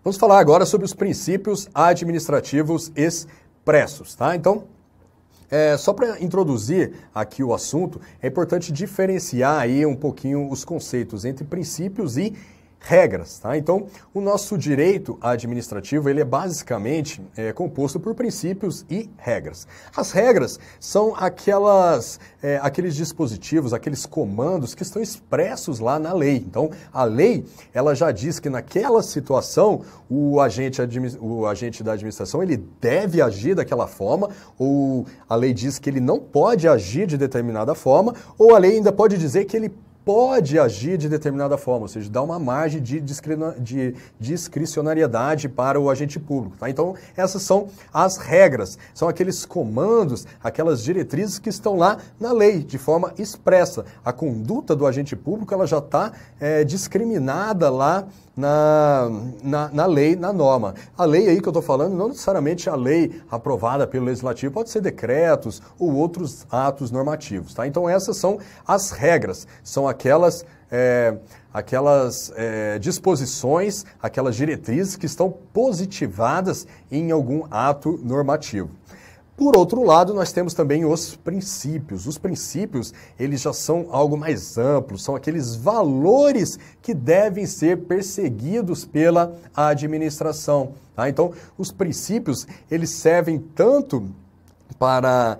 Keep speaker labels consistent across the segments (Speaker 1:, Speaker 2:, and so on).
Speaker 1: Vamos falar agora sobre os princípios administrativos expressos, tá? Então, só para introduzir aqui o assunto, é importante diferenciar aí um pouquinho os conceitos entre princípios e regras, tá? Então, o nosso direito administrativo, ele é basicamente composto por princípios e regras. As regras são aqueles dispositivos, aqueles comandos que estão expressos lá na lei. Então, a lei, ela já diz que naquela situação, o agente da administração, ele deve agir daquela forma, ou a lei diz que ele não pode agir de determinada forma, ou a lei ainda pode dizer que ele pode agir de determinada forma, ou seja, dá uma margem de discricionariedade para o agente público. Tá? Então, essas são as regras, são aqueles comandos, aquelas diretrizes que estão lá na lei, de forma expressa. A conduta do agente público ela já está discriminada lá na lei, na norma. A lei aí que eu estou falando, não necessariamente a lei aprovada pelo Legislativo, pode ser decretos ou outros atos normativos. Tá? Então, essas são as regras, são aquelas disposições, aquelas diretrizes que estão positivadas em algum ato normativo. Por outro lado, nós temos também os princípios. Os princípios, eles já são algo mais amplo, são aqueles valores que devem ser perseguidos pela administração. Tá? Então, os princípios, eles servem tanto para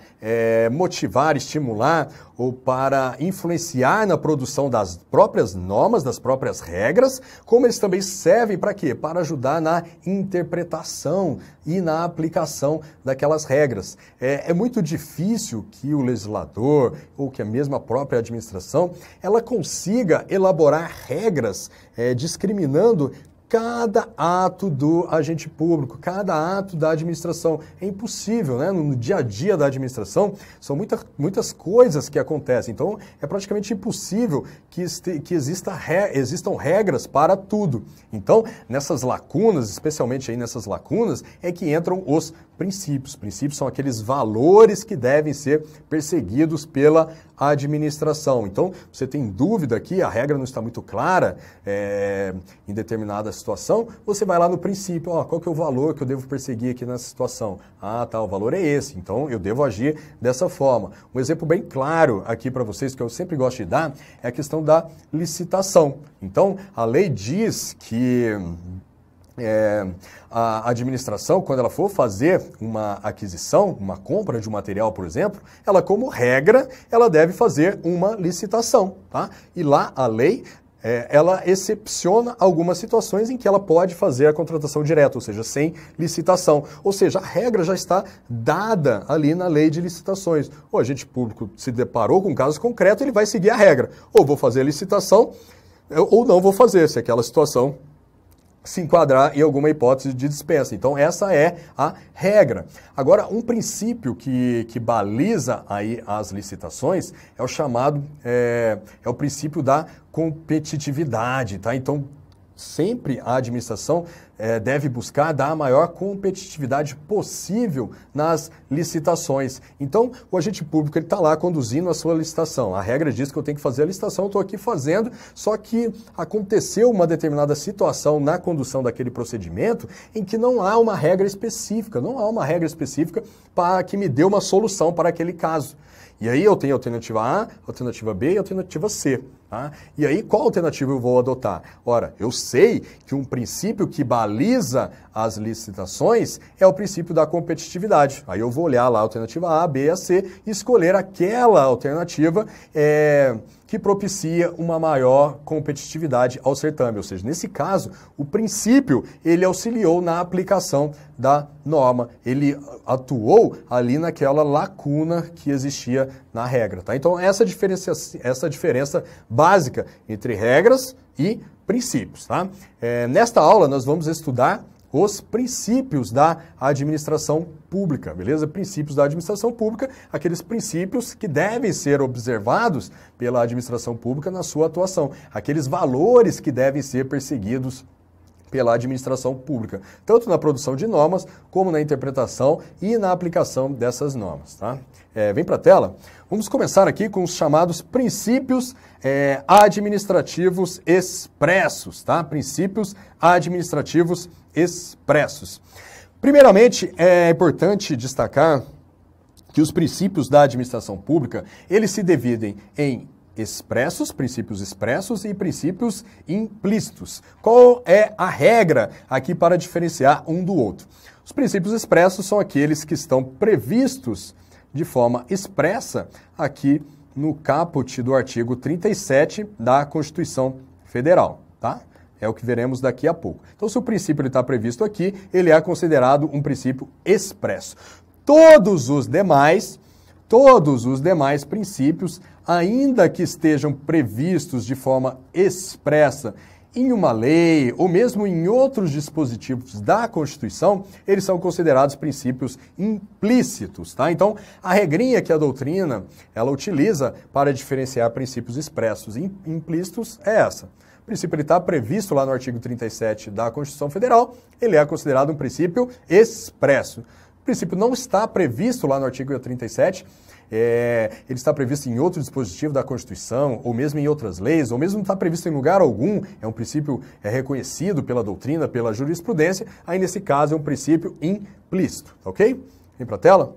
Speaker 1: motivar, estimular ou para influenciar na produção das próprias normas, das próprias regras, como eles também servem para quê? Para ajudar na interpretação e na aplicação daquelas regras. É muito difícil que o legislador ou que a mesma própria administração ela consiga elaborar regras discriminando cada ato do agente público, cada ato da administração. É impossível, né? No dia a dia da administração, são muitas coisas que acontecem. Então, é praticamente impossível que existam regras para tudo. Então, nessas lacunas, especialmente aí nessas lacunas, é que entram os princípios. Princípios são aqueles valores que devem ser perseguidos pela administração. Então, você tem dúvida aqui, a regra não está muito clara em determinada situação, você vai lá no princípio, qual que é o valor que eu devo perseguir aqui nessa situação? Ah, tá, o valor é esse, então eu devo agir dessa forma. Um exemplo bem claro aqui para vocês, que eu sempre gosto de dar, é a questão da licitação. Então, a lei diz que a administração, quando ela for fazer uma aquisição, uma compra de um material, por exemplo, ela, como regra, ela deve fazer uma licitação, tá? E lá a lei, ela excepciona algumas situações em que ela pode fazer a contratação direta, ou seja, sem licitação. Ou seja, a regra já está dada ali na lei de licitações. O agente público se deparou com um caso concreto, ele vai seguir a regra. Ou vou fazer a licitação, ou não vou fazer, se aquela situação se enquadrar em alguma hipótese de dispensa. Então, essa é a regra. Agora, um princípio que baliza aí as licitações é o chamado, é o princípio da competitividade, tá? Então, sempre a administração deve buscar dar a maior competitividade possível nas licitações. Então, o agente público está lá conduzindo a sua licitação. A regra diz que eu tenho que fazer a licitação, eu estou aqui fazendo, só que aconteceu uma determinada situação na condução daquele procedimento em que não há uma regra específica, para que me dê uma solução para aquele caso. E aí eu tenho a alternativa A, alternativa B e alternativa C. Tá? E aí qual alternativa eu vou adotar? Ora, eu sei que um princípio que baliza as licitações é o princípio da competitividade. Aí eu vou olhar lá a alternativa A, B e a C e escolher aquela alternativa que propicia uma maior competitividade ao certame. Ou seja, nesse caso, o princípio, ele auxiliou na aplicação da norma. Ele atuou ali naquela lacuna que existia na regra. Tá? Então, essa diferença básica entre regras e princípios. Tá? Nesta aula, nós vamos estudar os princípios da administração pública, beleza? Princípios da administração pública, aqueles princípios que devem ser observados pela administração pública na sua atuação, aqueles valores que devem ser perseguidos pela administração pública, tanto na produção de normas, como na interpretação e na aplicação dessas normas. Tá? Vem para a tela. Vamos começar aqui com os chamados princípios administrativos expressos. Tá? Princípios administrativos expressos. Primeiramente, é importante destacar que os princípios da administração pública, eles se dividem em princípios expressos e princípios implícitos. Qual é a regra aqui para diferenciar um do outro? Os princípios expressos são aqueles que estão previstos de forma expressa aqui no caput do artigo 37 da Constituição Federal, tá? É o que veremos daqui a pouco. Então, se o princípio está previsto aqui, ele é considerado um princípio expresso. Todos os demais princípios, ainda que estejam previstos de forma expressa em uma lei ou mesmo em outros dispositivos da Constituição, eles são considerados princípios implícitos, tá? Então, a regrinha que a doutrina ela utiliza para diferenciar princípios expressos e implícitos é essa. O princípio está previsto lá no artigo 37 da Constituição Federal, ele é considerado um princípio expresso. O princípio não está previsto lá no artigo 37, ele está previsto em outro dispositivo da Constituição, ou mesmo em outras leis, ou mesmo não está previsto em lugar algum, é um princípio reconhecido pela doutrina, pela jurisprudência, aí nesse caso é um princípio implícito, ok? Vem para a tela.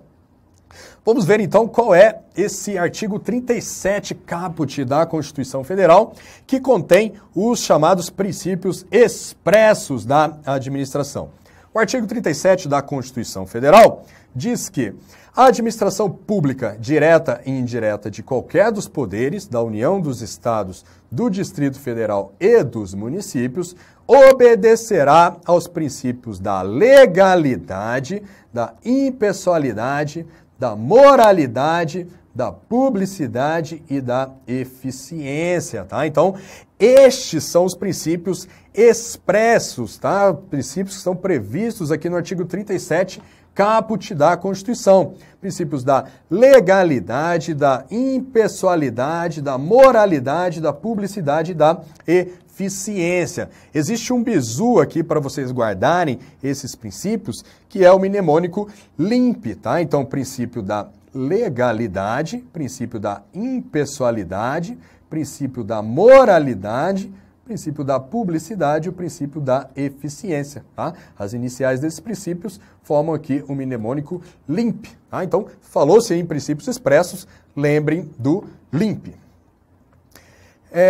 Speaker 1: Vamos ver então qual é esse artigo 37 caput da Constituição Federal, que contém os chamados princípios expressos da administração. O artigo 37 da Constituição Federal diz que a administração pública, direta e indireta de qualquer dos poderes da União, dos Estados, do Distrito Federal e dos municípios, obedecerá aos princípios da legalidade, da impessoalidade, da moralidade, da publicidade e da eficiência, tá? Então, estes são os princípios expressos, tá? Princípios que estão previstos aqui no artigo 37, caput da Constituição. Princípios da legalidade, da impessoalidade, da moralidade, da publicidade e da eficiência. Existe um bizu aqui para vocês guardarem esses princípios, que é o mnemônico LIMP, tá? Então, princípio da legalidade, princípio da impessoalidade, princípio da moralidade, princípio da publicidade e o princípio da eficiência, tá? As iniciais desses princípios formam aqui o mnemônico LIMP, tá? Então, falou-se em princípios expressos, lembrem do LIMP.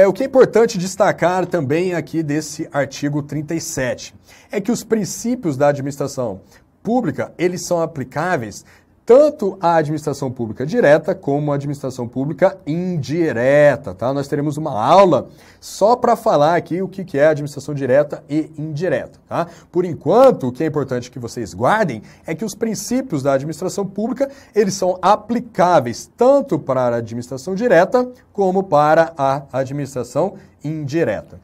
Speaker 1: O que é importante destacar também aqui desse artigo 37 é que os princípios da administração pública, eles são aplicáveis tanto à administração pública direta como à administração pública indireta, tá? Nós teremos uma aula só para falar aqui o que é administração direta e indireta, tá? Por enquanto, o que é importante que vocês guardem é que os princípios da administração pública, eles são aplicáveis tanto para a administração direta como para a administração indireta.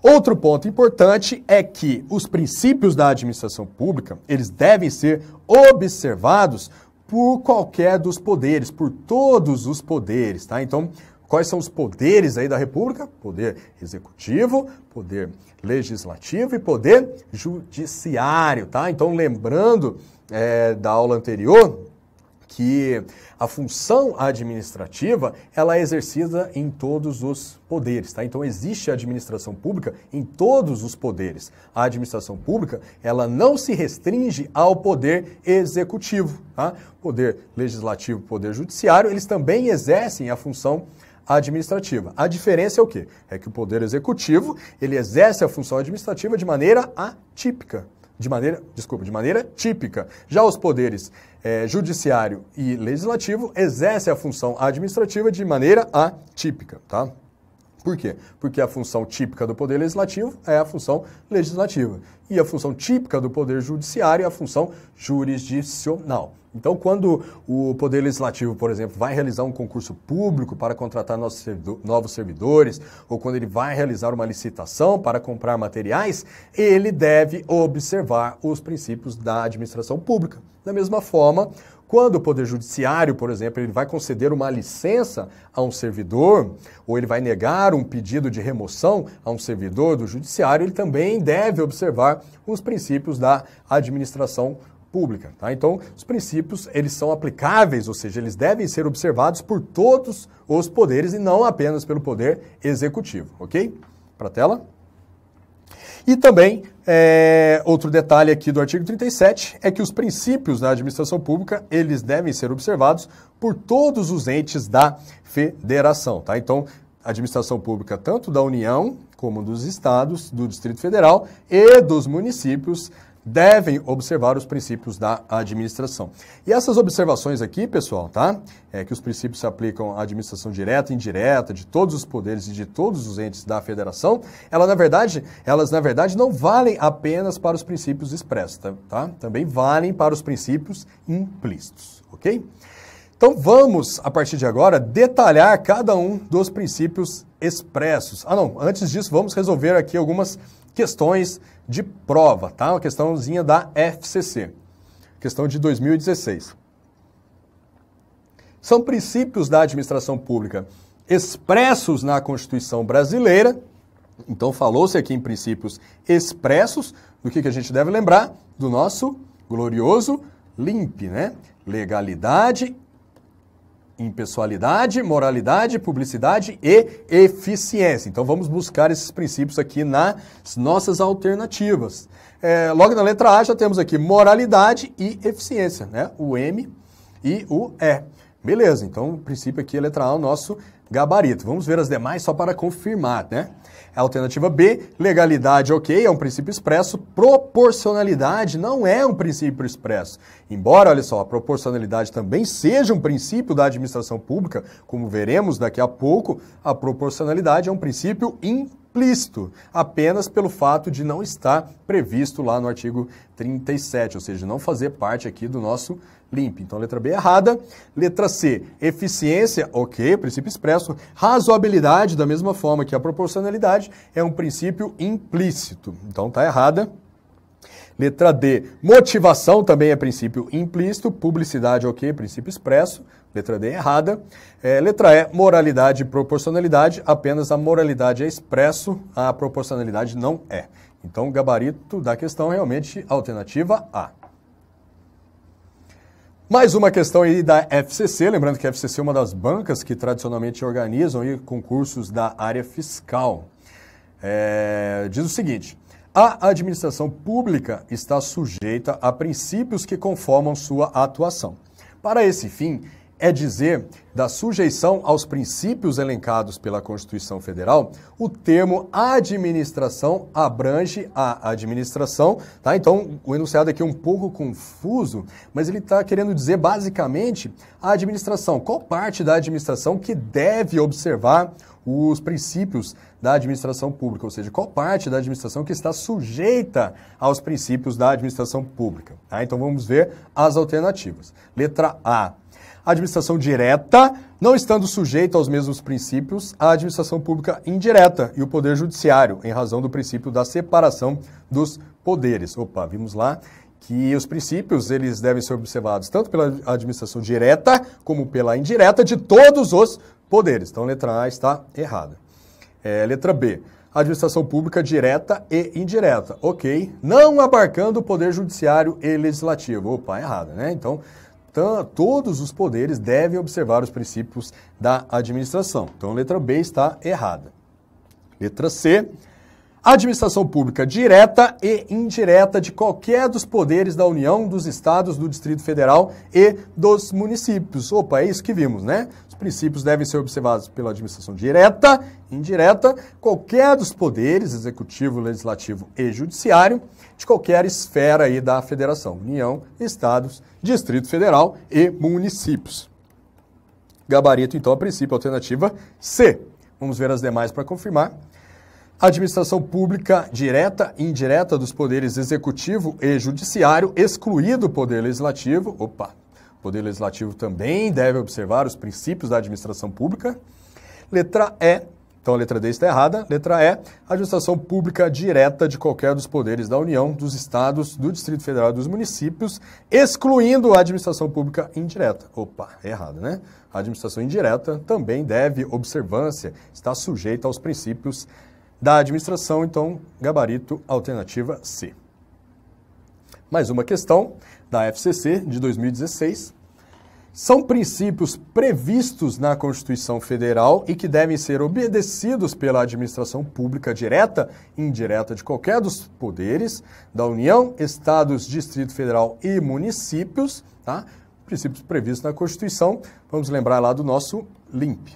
Speaker 1: Outro ponto importante é que os princípios da administração pública, eles devem ser observados por qualquer dos poderes, por todos os poderes, tá? Então, quais são os poderes aí da República? Poder executivo, poder legislativo e poder judiciário, tá? Então, lembrando da aula anterior, que a função administrativa, ela é exercida em todos os poderes, tá? Então, existe a administração pública em todos os poderes. A administração pública, ela não se restringe ao poder executivo, tá? Poder legislativo, poder judiciário, eles também exercem a função administrativa. A diferença é o quê? É que o poder executivo, ele exerce a função administrativa de maneira atípica. De maneira típica. Já os poderes judiciário e legislativo exercem a função administrativa de maneira atípica, tá? Por quê? Porque a função típica do poder legislativo é a função legislativa. E a função típica do poder judiciário é a função jurisdicional. Então, quando o Poder Legislativo, por exemplo, vai realizar um concurso público para contratar novos servidores, ou quando ele vai realizar uma licitação para comprar materiais, ele deve observar os princípios da administração pública. Da mesma forma, Quando o Poder Judiciário, por exemplo, ele vai conceder uma licença a um servidor, ou ele vai negar um pedido de remoção a um servidor do Judiciário, ele também deve observar os princípios da administração pública. Tá? Então, os princípios, eles são aplicáveis, ou seja, eles devem ser observados por todos os poderes e não apenas pelo Poder Executivo, ok? Para a tela. E também, outro detalhe aqui do artigo 37 é que os princípios da administração pública, eles devem ser observados por todos os entes da federação, tá? Então, a administração pública tanto da União como dos estados, do Distrito Federal e dos municípios devem observar os princípios da administração. E essas observações aqui, pessoal, tá? Que os princípios se aplicam à administração direta e indireta de todos os poderes e de todos os entes da federação, elas na verdade não valem apenas para os princípios expressos, tá? Também valem para os princípios implícitos, ok? Então vamos, a partir de agora, detalhar cada um dos princípios expressos. Antes disso, vamos resolver aqui algumas questões de prova, tá? Uma questãozinha da FCC, questão de 2016. São princípios da administração pública expressos na Constituição brasileira. Então, falou-se aqui em princípios expressos, do que a gente deve lembrar? Do nosso glorioso LIMP, né? Legalidade, impessoalidade, moralidade, publicidade e eficiência. Então vamos buscar esses princípios aqui nas nossas alternativas. Logo na letra A já temos aqui moralidade e eficiência, né? O M e o E. Beleza, então o princípio aqui é a letra A, o nosso gabarito. Vamos ver as demais só para confirmar, né? A alternativa B, legalidade, ok, é um princípio expresso. Proporcionalidade não é um princípio expresso. Embora, olha só, a proporcionalidade também seja um princípio da administração pública, como veremos daqui a pouco, a proporcionalidade é um princípio implícito, apenas pelo fato de não estar previsto lá no artigo 37, ou seja, não fazer parte aqui do nosso LIMP. Então, letra B errada. Letra C, eficiência, ok, princípio expresso. Razoabilidade, da mesma forma que a proporcionalidade, é um princípio implícito. Então, tá errada. Letra D, motivação também é princípio implícito. Publicidade, ok, princípio expresso. Letra D errada. Letra E, moralidade e proporcionalidade. Apenas a moralidade é expresso, a proporcionalidade não é. Então, o gabarito da questão realmente alternativa A. Mais uma questão aí da FCC, lembrando que a FCC é uma das bancas que tradicionalmente organizam aí concursos da área fiscal. Diz o seguinte: a administração pública está sujeita a princípios que conformam sua atuação. Para esse fim, é dizer da sujeição aos princípios elencados pela Constituição Federal, o termo administração abrange a administração, tá? Então, o enunciado aqui é um pouco confuso, mas ele está querendo dizer basicamente a administração. Qual parte da administração que deve observar os princípios da administração pública, ou seja, qual parte da administração que está sujeita aos princípios da administração pública. Tá? Então, vamos ver as alternativas. Letra A. A administração direta, não estando sujeita aos mesmos princípios, a administração pública indireta e o Poder Judiciário, em razão do princípio da separação dos poderes. Opa, vimos lá que os princípios eles devem ser observados tanto pela administração direta como pela indireta de todos os poderes. Então, a letra A está errada. Letra B. Administração pública direta e indireta. Ok. Não abarcando o Poder Judiciário e Legislativo. Opa, errada, né? Então, todos os poderes devem observar os princípios da administração. Então, a letra B está errada. Letra C. Administração pública direta e indireta de qualquer dos poderes da União, dos estados, do Distrito Federal e dos municípios. Opa, é isso que vimos, né? Os princípios devem ser observados pela administração direta, indireta, qualquer dos poderes, executivo, legislativo e judiciário, de qualquer esfera aí da federação, União, estados, Distrito Federal e municípios. Gabarito, então, a princípio, alternativa C. Vamos ver as demais para confirmar. Administração pública direta e indireta dos poderes executivo e judiciário, excluído o poder legislativo. Opa, o poder legislativo também deve observar os princípios da administração pública. Letra E, Então a letra D está errada. Letra E, administração pública direta de qualquer dos poderes da União, dos estados, do Distrito Federal e dos municípios, excluindo a administração pública indireta. Opa, é errado, né? A administração indireta também deve observância, está sujeita aos princípios da administração, então gabarito alternativa C. Mais uma questão da FCC de 2016. São princípios previstos na Constituição Federal e que devem ser obedecidos pela administração pública direta e indireta de qualquer dos poderes da União, Estados, Distrito Federal e municípios, tá? Princípios previstos na Constituição. Vamos lembrar lá do nosso LIMP.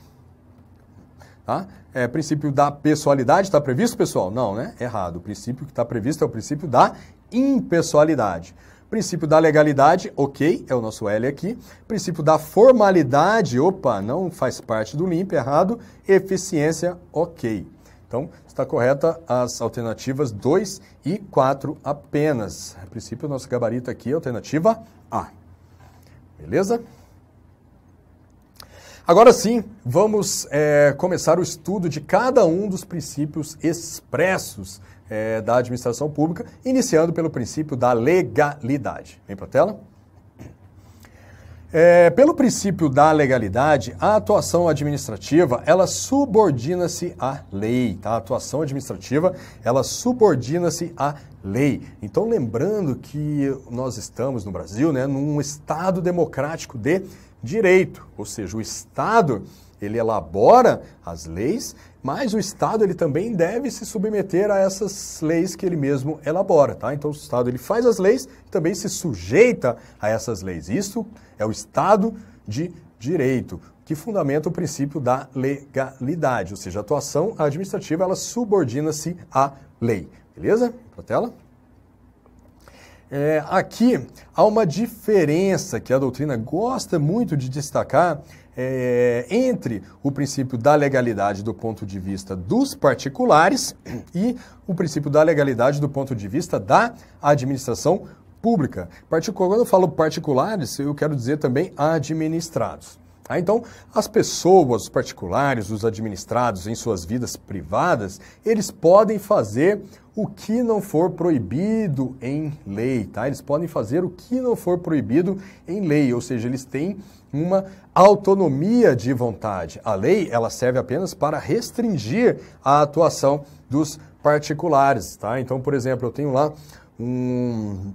Speaker 1: Tá? Princípio da pessoalidade está previsto, pessoal? Não, né? Errado. O princípio que está previsto é o princípio da impessoalidade. Princípio da legalidade, ok, é o nosso L aqui. Princípio da formalidade, opa, não faz parte do LIMP, errado. Eficiência, ok. Então, está correta as alternativas 2 e 4 apenas. A princípio, o nosso gabarito aqui é a alternativa A. Beleza? Agora sim, vamos começar o estudo de cada um dos princípios expressos da administração pública, iniciando pelo princípio da legalidade. Vem para a tela. Pelo princípio da legalidade, a atuação administrativa, ela subordina-se à lei, tá? A atuação administrativa, ela subordina-se à lei. Então, lembrando que nós estamos no Brasil, né, num Estado democrático de direito, ou seja, o Estado, ele elabora as leis, mas o Estado ele também deve se submeter a essas leis que ele mesmo elabora, tá? Então o Estado ele faz as leis e também se sujeita a essas leis. Isso é o Estado de direito, que fundamenta o princípio da legalidade, ou seja, a atuação administrativa ela subordina-se à lei. Beleza? Para a tela. Aqui há uma diferença que a doutrina gosta muito de destacar entre o princípio da legalidade do ponto de vista dos particulares e o princípio da legalidade do ponto de vista da administração pública. Quando eu falo particulares, eu quero dizer também administrados. Então, as pessoas, os particulares, os administrados em suas vidas privadas, eles podem fazer o que não for proibido em lei, tá? Eles podem fazer o que não for proibido em lei, ou seja, eles têm uma autonomia de vontade. A lei, ela serve apenas para restringir a atuação dos particulares, tá? Então, por exemplo, eu tenho lá um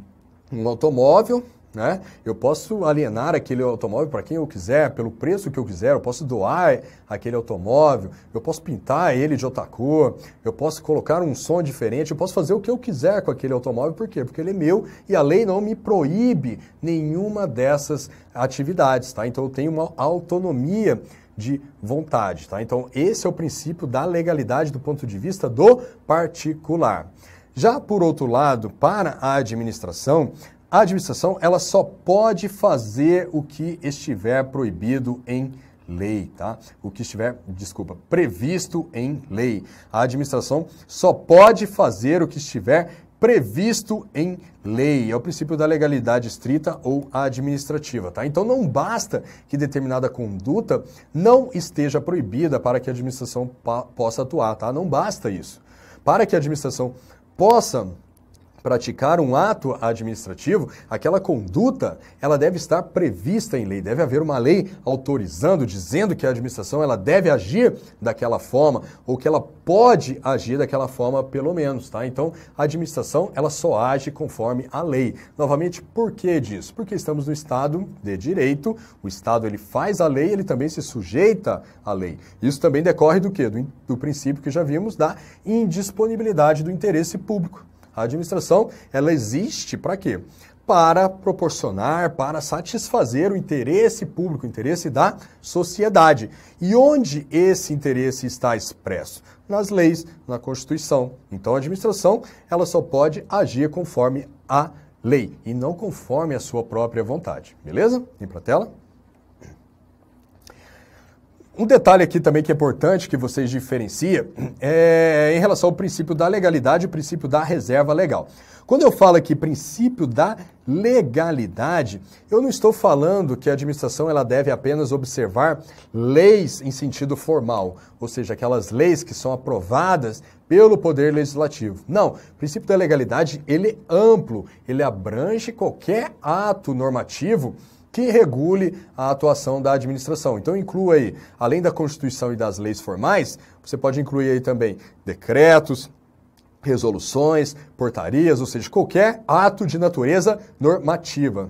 Speaker 1: automóvel, né? Eu posso alienar aquele automóvel para quem eu quiser, pelo preço que eu quiser, eu posso doar aquele automóvel, eu posso pintar ele de outra cor, eu posso colocar um som diferente, eu posso fazer o que eu quiser com aquele automóvel, por quê? Porque ele é meu e a lei não me proíbe nenhuma dessas atividades, tá? Então eu tenho uma autonomia de vontade, tá? Então esse é o princípio da legalidade do ponto de vista do particular. Já por outro lado, para a administração ela só pode fazer o que estiver proibido em lei, tá? O que estiver, previsto em lei. A administração só pode fazer o que estiver previsto em lei. É o princípio da legalidade estrita ou administrativa, tá? Então não basta que determinada conduta não esteja proibida para que a administração possa atuar, tá? Não basta isso. Para que a administração possa praticar um ato administrativo, aquela conduta, ela deve estar prevista em lei, deve haver uma lei autorizando, dizendo que a administração ela deve agir daquela forma, ou que ela pode agir daquela forma pelo menos, tá? Então, a administração, ela só age conforme a lei. Novamente, por que disso? Porque estamos no Estado de direito, o Estado ele faz a lei, ele também se sujeita à lei. Isso também decorre do quê? Do princípio que já vimos da indisponibilidade do interesse público. A administração, ela existe para quê? Para proporcionar, para satisfazer o interesse público, o interesse da sociedade. E onde esse interesse está expresso? Nas leis, na Constituição. Então, a administração, ela só pode agir conforme a lei e não conforme a sua própria vontade. Beleza? Vem para a tela. Um detalhe aqui também que é importante que vocês diferenciem é em relação ao princípio da legalidade e o princípio da reserva legal. Quando eu falo aqui princípio da legalidade, eu não estou falando que a administração ela deve apenas observar leis em sentido formal, ou seja, aquelas leis que são aprovadas pelo Poder Legislativo. Não, o princípio da legalidade ele é amplo, ele abrange qualquer ato normativo que regule a atuação da administração. Então inclua aí, além da Constituição e das leis formais, você pode incluir aí também decretos, resoluções, portarias, ou seja, qualquer ato de natureza normativa.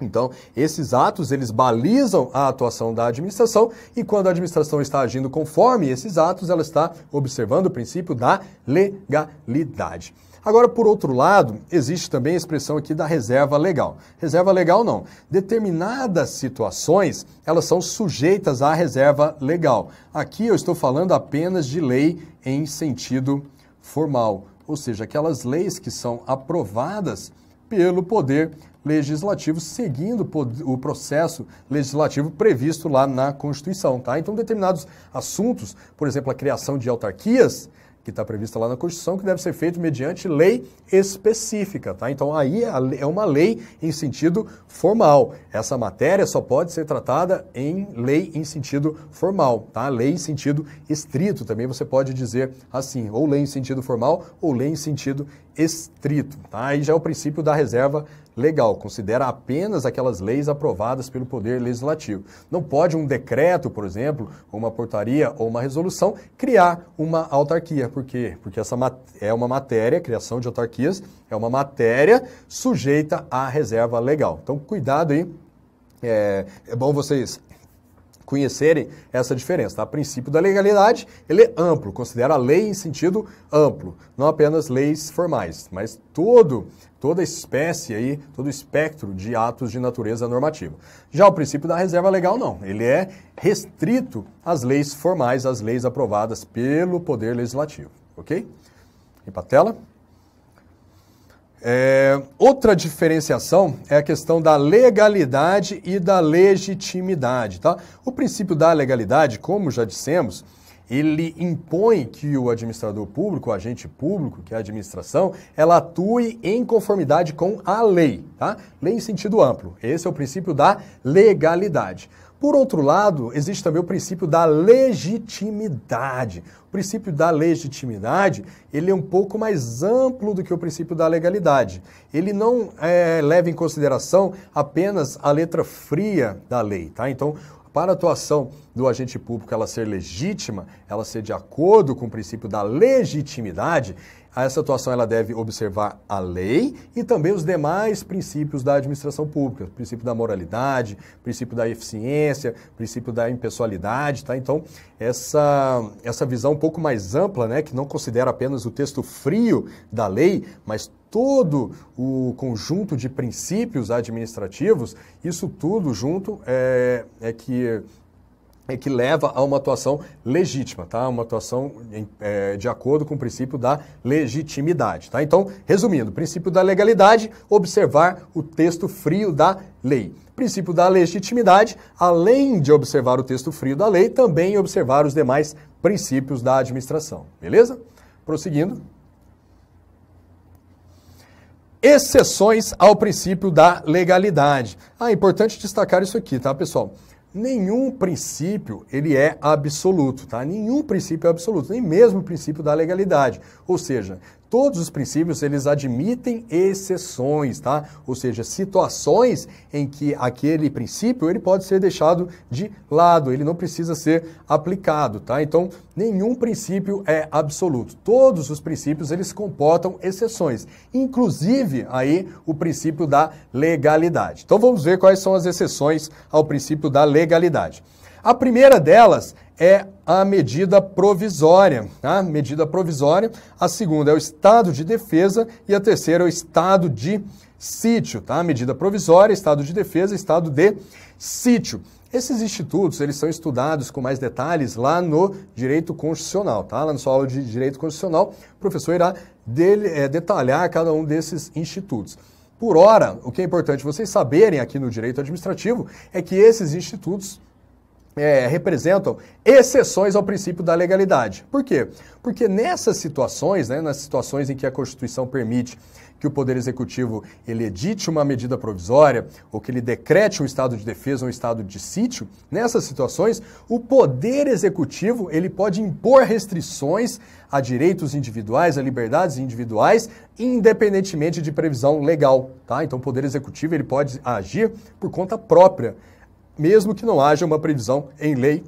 Speaker 1: Então, esses atos, eles balizam a atuação da administração e quando a administração está agindo conforme esses atos, ela está observando o princípio da legalidade. Agora, por outro lado, existe também a expressão aqui da reserva legal. Reserva legal não. Determinadas situações, elas são sujeitas à reserva legal. Aqui eu estou falando apenas de lei em sentido formal, ou seja, aquelas leis que são aprovadas pelo Poder Legislativo, seguindo o processo legislativo previsto lá na Constituição, tá? Então, determinados assuntos, por exemplo, a criação de autarquias, que está prevista lá na Constituição, que deve ser feito mediante lei específica, tá? Então, aí é uma lei em sentido formal. Essa matéria só pode ser tratada em lei em sentido formal, tá? Lei em sentido estrito, também você pode dizer assim, ou lei em sentido formal, ou lei em sentido estrito, tá? Aí já é o princípio da reserva legal, considera apenas aquelas leis aprovadas pelo Poder Legislativo. Não pode um decreto, por exemplo, ou uma portaria ou uma resolução, criar uma autarquia. Por quê? Porque essa é uma matéria, criação de autarquias, é uma matéria sujeita à reserva legal. Então, cuidado aí, é bom vocês conhecerem essa diferença, tá? O princípio da legalidade, ele é amplo, considera a lei em sentido amplo, não apenas leis formais, mas toda espécie aí, todo espectro de atos de natureza normativa. Já o princípio da reserva legal não, ele é restrito às leis formais, às leis aprovadas pelo Poder Legislativo, ok? E para a tela. Outra diferenciação é a questão da legalidade e da legitimidade, tá? O princípio da legalidade, como já dissemos, ele impõe que o administrador público, o agente público, que é a administração, ela atue em conformidade com a lei, tá? Lei em sentido amplo. Esse é o princípio da legalidade. Por outro lado, existe também o princípio da legitimidade. O princípio da legitimidade, ele é um pouco mais amplo do que o princípio da legalidade. Ele não leva em consideração apenas a letra fria da lei, tá? Então, para a atuação do agente público ela ser legítima, ela ser de acordo com o princípio da legitimidade, essa atuação ela deve observar a lei e também os demais princípios da administração pública, o princípio da moralidade, o princípio da eficiência, o princípio da impessoalidade, tá? Então, essa visão um pouco mais ampla, né, que não considera apenas o texto frio da lei, mas todo o conjunto de princípios administrativos, isso tudo junto é que leva a uma atuação legítima, tá? Uma atuação de acordo com o princípio da legitimidade, tá? Então, resumindo, princípio da legalidade, observar o texto frio da lei. Princípio da legitimidade, além de observar o texto frio da lei, também observar os demais princípios da administração, beleza? Prosseguindo. Exceções ao princípio da legalidade. É importante destacar isso aqui, tá, pessoal? Nenhum princípio, ele é absoluto, tá? Nenhum princípio é absoluto, nem mesmo o princípio da legalidade. Ou seja, todos os princípios, eles admitem exceções, tá? Ou seja, situações em que aquele princípio, ele pode ser deixado de lado, ele não precisa ser aplicado, tá? Então, nenhum princípio é absoluto. Todos os princípios, eles comportam exceções, inclusive aí o princípio da legalidade. Então, vamos ver quais são as exceções ao princípio da legalidade. A primeira delas é a medida provisória, tá? Medida provisória. A segunda é o estado de defesa e a terceira é o estado de sítio, tá? Medida provisória, estado de defesa, estado de sítio. Esses institutos, eles são estudados com mais detalhes lá no direito constitucional, tá? Lá na sua aula de direito constitucional, o professor irá detalhar cada um desses institutos. Por ora, o que é importante vocês saberem aqui no direito administrativo é que esses institutos representam exceções ao princípio da legalidade. Por quê? Porque nessas situações, né, nas situações em que a Constituição permite que o Poder Executivo ele edite uma medida provisória ou que ele decrete um estado de defesa ou um estado de sítio, nessas situações, o Poder Executivo ele pode impor restrições a direitos individuais, a liberdades individuais, independentemente de previsão legal. Tá? Então, o Poder Executivo ele pode agir por conta própria, mesmo que não haja uma previsão em lei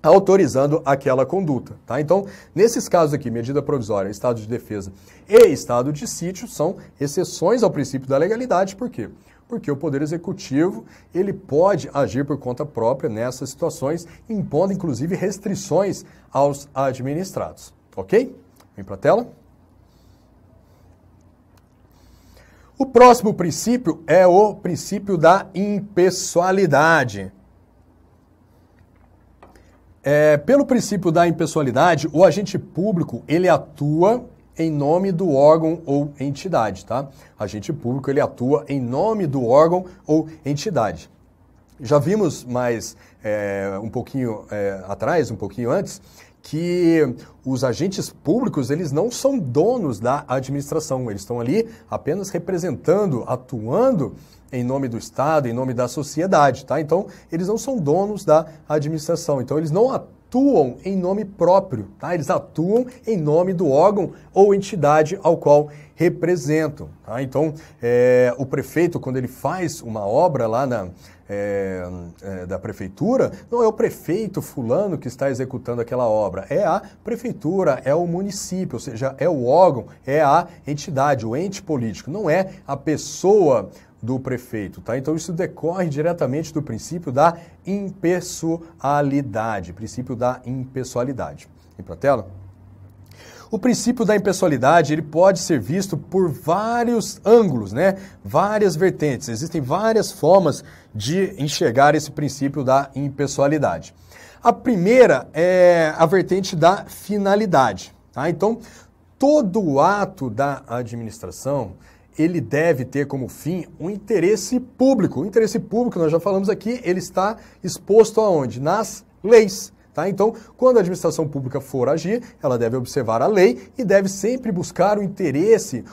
Speaker 1: autorizando aquela conduta. Tá? Então, nesses casos aqui, medida provisória, estado de defesa e estado de sítio são exceções ao princípio da legalidade. Por quê? Porque o Poder Executivo ele pode agir por conta própria nessas situações, impondo inclusive restrições aos administrados. Ok? Vem para a tela. O próximo princípio é o princípio da impessoalidade. Pelo princípio da impessoalidade, o agente público ele atua em nome do órgão ou entidade, tá? Agente público ele atua em nome do órgão ou entidade. Já vimos mais um pouquinho atrás, um pouquinho antes, que os agentes públicos, eles não são donos da administração, eles estão ali apenas representando, atuando em nome do Estado, em nome da sociedade, tá? Então, eles não são donos da administração, então eles não atuam em nome próprio, tá? Eles atuam em nome do órgão ou entidade ao qual representam, tá? Então, o prefeito, quando ele faz uma obra lá da prefeitura, não é o prefeito fulano que está executando aquela obra, é a prefeitura, é o município, ou seja, é o órgão, é a entidade, o ente político, não é a pessoa do prefeito, tá? Então isso decorre diretamente do princípio da impessoalidade, Vem para a tela? O princípio da impessoalidade, ele pode ser visto por vários ângulos, né? Várias vertentes. Existem várias formas de enxergar esse princípio da impessoalidade. A primeira é a vertente da finalidade, tá? Então, todo ato da administração, ele deve ter como fim um interesse público. O interesse público, nós já falamos aqui, ele está exposto aonde? Nas leis. Tá? Então, quando a administração pública for agir, ela deve observar a lei e deve sempre buscar o interesse,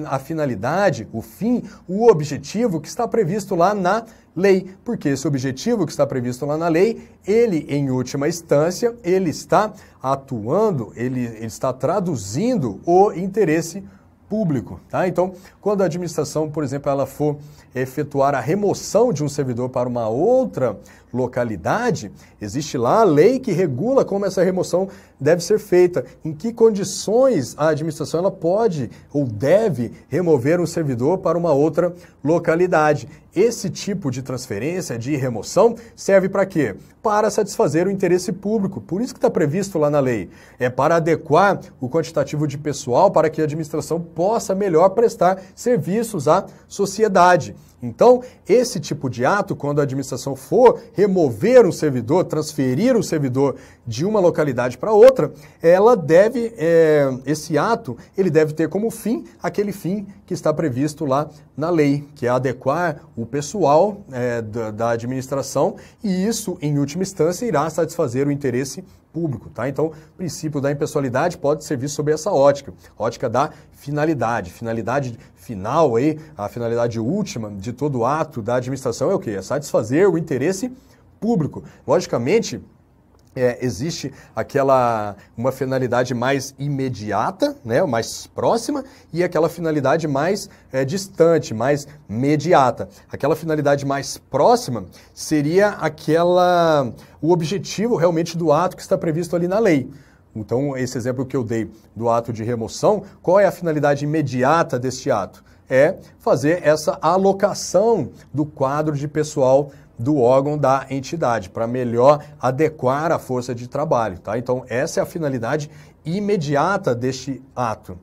Speaker 1: a finalidade, o fim, o objetivo que está previsto lá na lei. Porque esse objetivo que está previsto lá na lei, ele, em última instância, ele está atuando, ele está traduzindo o interesse público, tá? Então, quando a administração, por exemplo, ela for efetuar a remoção de um servidor para uma outra localidade, existe lá a lei que regula como essa remoção deve ser feita, em que condições a administração ela pode ou deve remover um servidor para uma outra localidade. Esse tipo de transferência, de remoção, serve para quê? Para satisfazer o interesse público. Por isso que está previsto lá na lei. É para adequar o quantitativo de pessoal para que a administração possa melhor prestar serviços à sociedade. Então, esse tipo de ato, quando a administração for remover um servidor, transferir um servidor de uma localidade para outra, ela deve, esse ato, ele deve ter como fim aquele fim que está previsto lá na lei, que é adequar o pessoal da administração e isso, em última instância, irá satisfazer o interesse público, tá? Então, o princípio da impessoalidade pode ser visto sob essa ótica da finalidade final aí, a finalidade última de todo ato da administração é o quê? É satisfazer o interesse público. Logicamente, existe uma finalidade mais imediata, né, mais próxima, e aquela finalidade mais distante, mais mediata. Aquela finalidade mais próxima seria o objetivo realmente do ato que está previsto ali na lei. Então, esse exemplo que eu dei do ato de remoção, qual é a finalidade imediata deste ato? É fazer essa alocação do quadro de pessoal do órgão da entidade, para melhor adequar a força de trabalho, tá? Então, essa é a finalidade imediata deste ato.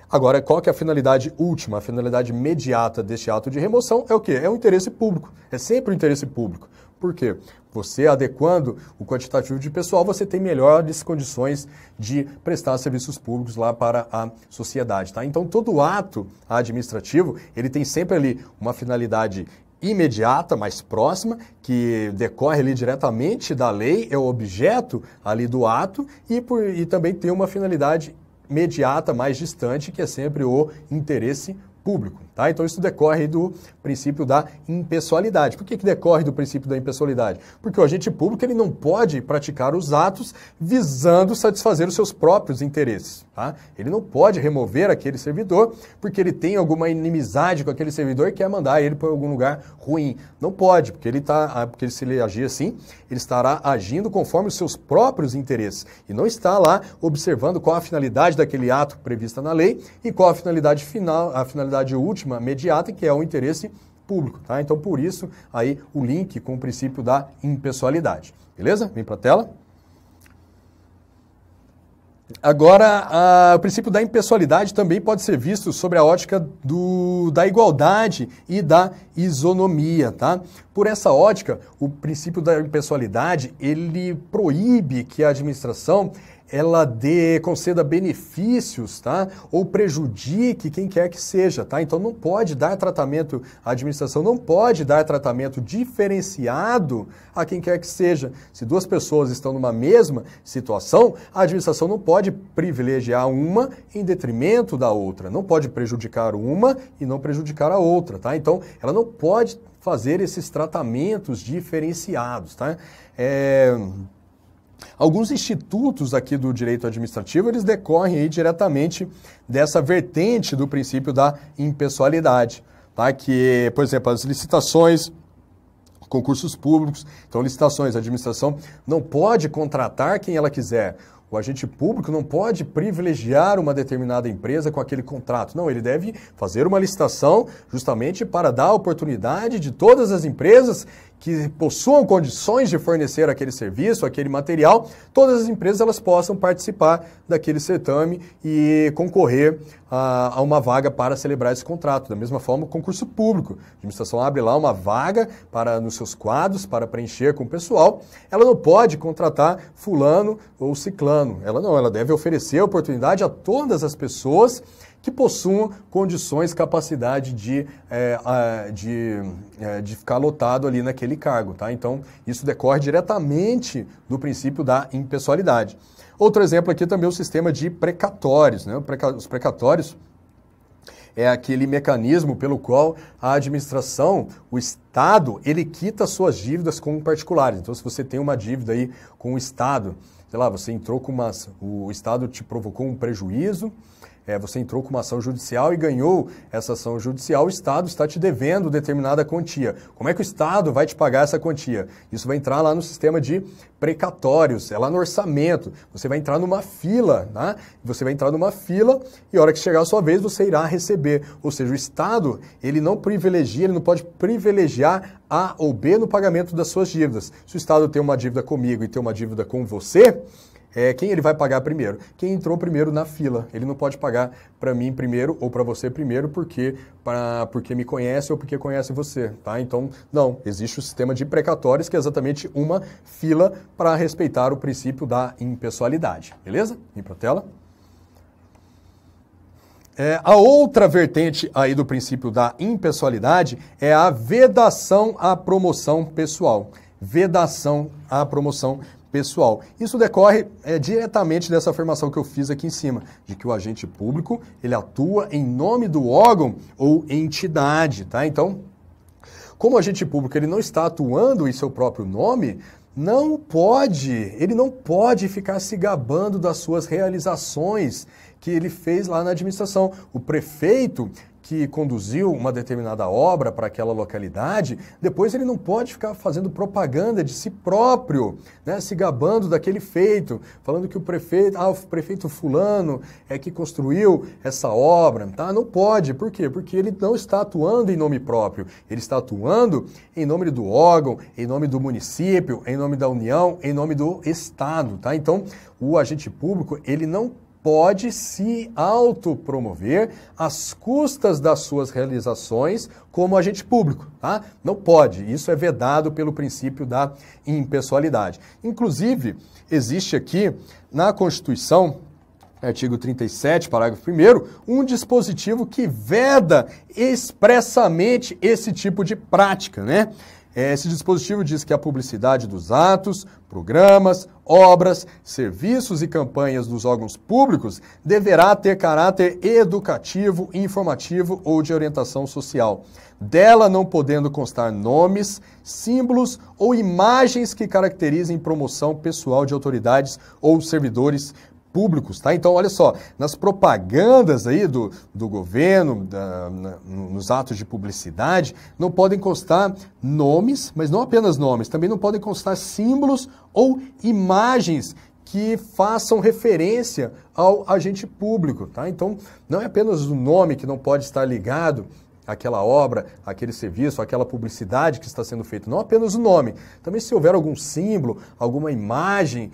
Speaker 1: Agora, qual que é a finalidade última? A finalidade imediata deste ato de remoção é o quê? É o interesse público. É sempre o interesse público. Por quê? Você adequando o quantitativo de pessoal, você tem melhores condições de prestar serviços públicos lá para a sociedade, tá? Então, todo ato administrativo, ele tem sempre ali uma finalidade imediata, mais próxima, que decorre ali diretamente da lei, é o objeto ali do ato, e também tem uma finalidade imediata, mais distante, que é sempre o interesse público, tá? Então isso decorre do princípio da impessoalidade. Por que decorre do princípio da impessoalidade? Porque o agente público ele não pode praticar os atos visando satisfazer os seus próprios interesses, tá? Ele não pode remover aquele servidor porque ele tem alguma inimizade com aquele servidor e quer mandar ele para algum lugar ruim. Não pode, porque se ele agir assim, ele estará agindo conforme os seus próprios interesses e não está lá observando qual a finalidade daquele ato prevista na lei e qual a finalidade final, a finalidade última, imediata, que é o interesse público, tá? Então, por isso, aí o link com o princípio da impessoalidade. Beleza? Vem para a tela. Agora, o princípio da impessoalidade também pode ser visto sobre a ótica da igualdade e da isonomia, tá? Por essa ótica, o princípio da impessoalidade, ele proíbe que a administração ela conceda benefícios, tá? Ou prejudique quem quer que seja, tá? Então não pode dar tratamento, a administração não pode dar tratamento diferenciado a quem quer que seja. Se duas pessoas estão numa mesma situação, a administração não pode privilegiar uma em detrimento da outra, não pode prejudicar uma e não prejudicar a outra, tá? Então ela não pode fazer esses tratamentos diferenciados, tá? Alguns institutos aqui do direito administrativo, eles decorrem aí diretamente dessa vertente do princípio da impessoalidade, tá? Que, por exemplo, as licitações, concursos públicos, então licitações, a administração não pode contratar quem ela quiser. O agente público não pode privilegiar uma determinada empresa com aquele contrato. Não, ele deve fazer uma licitação justamente para dar a oportunidade de todas as empresas que possuam condições de fornecer aquele serviço, aquele material, todas as empresas elas possam participar daquele certame e concorrer a uma vaga para celebrar esse contrato. Da mesma forma, o concurso público. A administração abre lá uma vaga nos seus quadros para preencher com o pessoal. Ela não pode contratar fulano ou ciclano. Ela deve oferecer a oportunidade a todas as pessoas que possuam condições, capacidade de ficar lotado ali naquele cargo, tá? Então, isso decorre diretamente do princípio da impessoalidade. Outro exemplo aqui também é o sistema de precatórios, né? Os precatórios é aquele mecanismo pelo qual a administração, o Estado, ele quita suas dívidas com particulares. Então, se você tem uma dívida aí com o Estado, sei lá, você entrou o Estado te provocou um prejuízo, você entrou com uma ação judicial e ganhou essa ação judicial, o Estado está te devendo determinada quantia. Como é que o Estado vai te pagar essa quantia? Isso vai entrar lá no sistema de precatórios, é lá no orçamento. Você vai entrar numa fila, né? Você vai entrar numa fila e a hora que chegar a sua vez você irá receber. Ou seja, o Estado, ele não pode privilegiar A ou B no pagamento das suas dívidas. Se o Estado tem uma dívida comigo e tem uma dívida com você, quem ele vai pagar primeiro? Quem entrou primeiro na fila. Ele não pode pagar para mim primeiro ou para você primeiro porque me conhece ou porque conhece você, tá? Então, não. Existe o sistema de precatórios que é exatamente uma fila para respeitar o princípio da impessoalidade. Beleza? Vem para a tela. A outra vertente aí do princípio da impessoalidade é a vedação à promoção pessoal. Vedação à promoção pessoal. Isso decorre diretamente dessa afirmação que eu fiz aqui em cima, de que o agente público, ele atua em nome do órgão ou entidade, tá? Então, como o agente público ele não está atuando em seu próprio nome, ele não pode ficar se gabando das suas realizações que ele fez lá na administração. O prefeito que conduziu uma determinada obra para aquela localidade, depois ele não pode ficar fazendo propaganda de si próprio, né, se gabando daquele feito, falando que o prefeito fulano é que construiu essa obra, tá? Não pode, por quê? Porque ele não está atuando em nome próprio, ele está atuando em nome do órgão, em nome do município, em nome da União, em nome do Estado, tá? Então, o agente público, ele não pode se autopromover às custas das suas realizações como agente público, tá? Não pode. Isso é vedado pelo princípio da impessoalidade. Inclusive, existe aqui na Constituição Artigo 37, parágrafo 1º, um dispositivo que veda expressamente esse tipo de prática, né? Esse dispositivo diz que a publicidade dos atos, programas, obras, serviços e campanhas dos órgãos públicos deverá ter caráter educativo, informativo ou de orientação social. Dela não podendo constar nomes, símbolos ou imagens que caracterizem promoção pessoal de autoridades ou servidores públicos, tá? Então, olha só, nas propagandas aí do governo, nos atos de publicidade, não podem constar nomes, mas não apenas nomes, também não podem constar símbolos ou imagens que façam referência ao agente público, tá? Então, não é apenas o nome que não pode estar ligado àquela obra, àquele serviço, àquela publicidade que está sendo feita, não apenas o nome. Também se houver algum símbolo, alguma imagem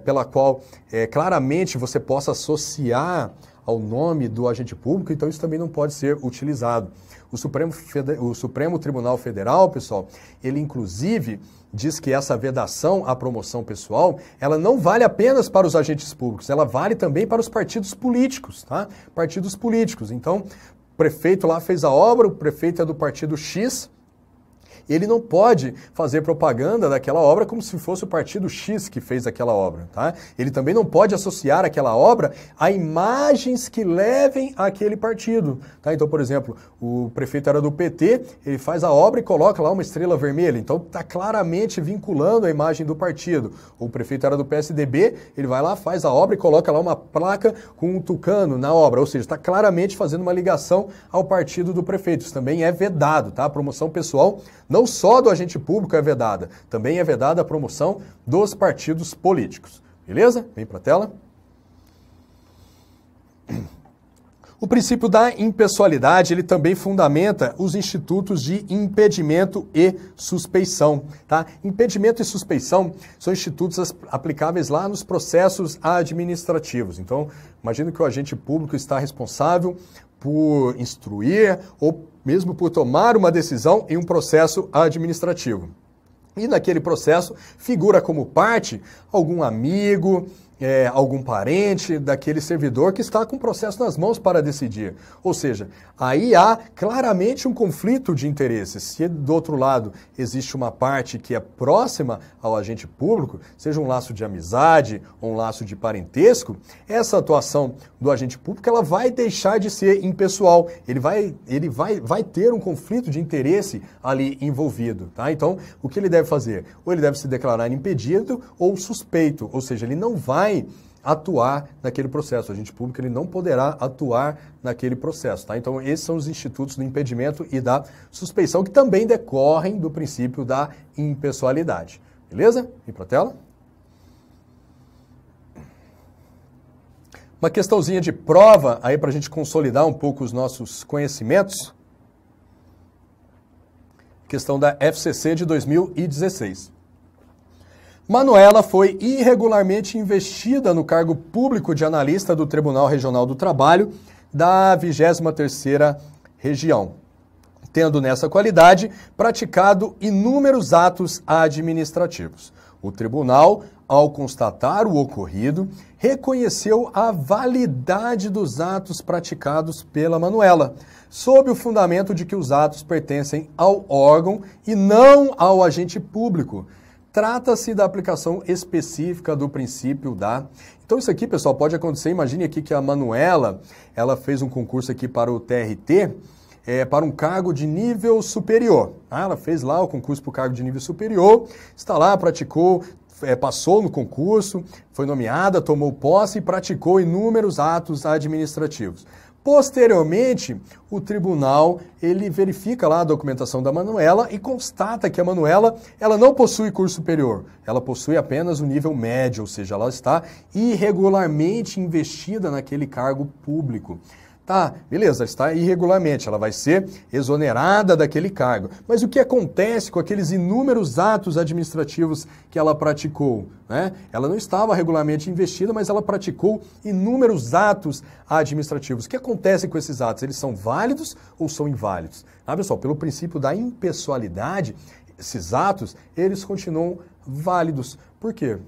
Speaker 1: pela qual claramente você possa associar ao nome do agente público, então isso também não pode ser utilizado. O Supremo Tribunal Federal, pessoal, ele inclusive diz que essa vedação à promoção pessoal, ela não vale apenas para os agentes públicos, ela vale também para os partidos políticos, tá? Partidos políticos. Então, o prefeito lá fez a obra, o prefeito é do partido X, ele não pode fazer propaganda daquela obra como se fosse o partido X que fez aquela obra, tá? Ele também não pode associar aquela obra a imagens que levem àquele partido, tá? Então, por exemplo, o prefeito era do PT, ele faz a obra e coloca lá uma estrela vermelha, então está claramente vinculando a imagem do partido. O prefeito era do PSDB, ele vai lá, faz a obra e coloca lá uma placa com um tucano na obra, ou seja, está claramente fazendo uma ligação ao partido do prefeito. Isso também é vedado, tá? A promoção pessoal não só do agente público é vedada, também é vedada a promoção dos partidos políticos. Beleza? Vem para a tela. O princípio da impessoalidade, ele também fundamenta os institutos de impedimento e suspeição, tá? Impedimento e suspeição são institutos aplicáveis lá nos processos administrativos. Então, imagina que o agente público está responsável por instruir ou mesmo por tomar uma decisão em um processo administrativo. E naquele processo figura como parte algum amigo, algum parente daquele servidor que está com o processo nas mãos para decidir. Ou seja, aí há claramente um conflito de interesses. Se do outro lado existe uma parte que é próxima ao agente público, seja um laço de amizade ou um laço de parentesco, essa atuação do agente público ela vai deixar de ser impessoal. Ele vai ter um conflito de interesse ali envolvido, tá? Então, o que ele deve fazer? Ou ele deve se declarar impedido ou suspeito, ou seja, ele não vai atuar naquele processo. O agente público ele não poderá atuar naquele processo, tá? Então, esses são os institutos do impedimento e da suspeição que também decorrem do princípio da impessoalidade. Beleza? Vem para a tela. Uma questãozinha de prova aí para a gente consolidar um pouco os nossos conhecimentos. Questão da FCC de 2016. Manuela foi irregularmente investida no cargo público de analista do Tribunal Regional do Trabalho da 23ª Região, tendo nessa qualidade praticado inúmeros atos administrativos. O tribunal, ao constatar o ocorrido, reconheceu a validade dos atos praticados pela Manuela, sob o fundamento de que os atos pertencem ao órgão e não ao agente público. Trata-se da aplicação específica do princípio da... Então isso aqui, pessoal, pode acontecer, imagine aqui que a Manuela, ela fez um concurso aqui para o TRT, para um cargo de nível superior. Ela fez lá o concurso para o cargo de nível superior, está lá, praticou, passou no concurso, foi nomeada, tomou posse e praticou inúmeros atos administrativos. Posteriormente, o tribunal ele verifica lá a documentação da Manuela e constata que a Manuela ela não possui curso superior, ela possui apenas o nível médio, ou seja, ela está irregularmente investida naquele cargo público. Tá, beleza, está irregularmente, ela vai ser exonerada daquele cargo. Mas o que acontece com aqueles inúmeros atos administrativos que ela praticou? Né? Ela não estava regularmente investida, mas ela praticou inúmeros atos administrativos. O que acontece com esses atos? Eles são válidos ou são inválidos? Ah, pessoal, pelo princípio da impessoalidade, esses atos, eles continuam válidos. Por quê?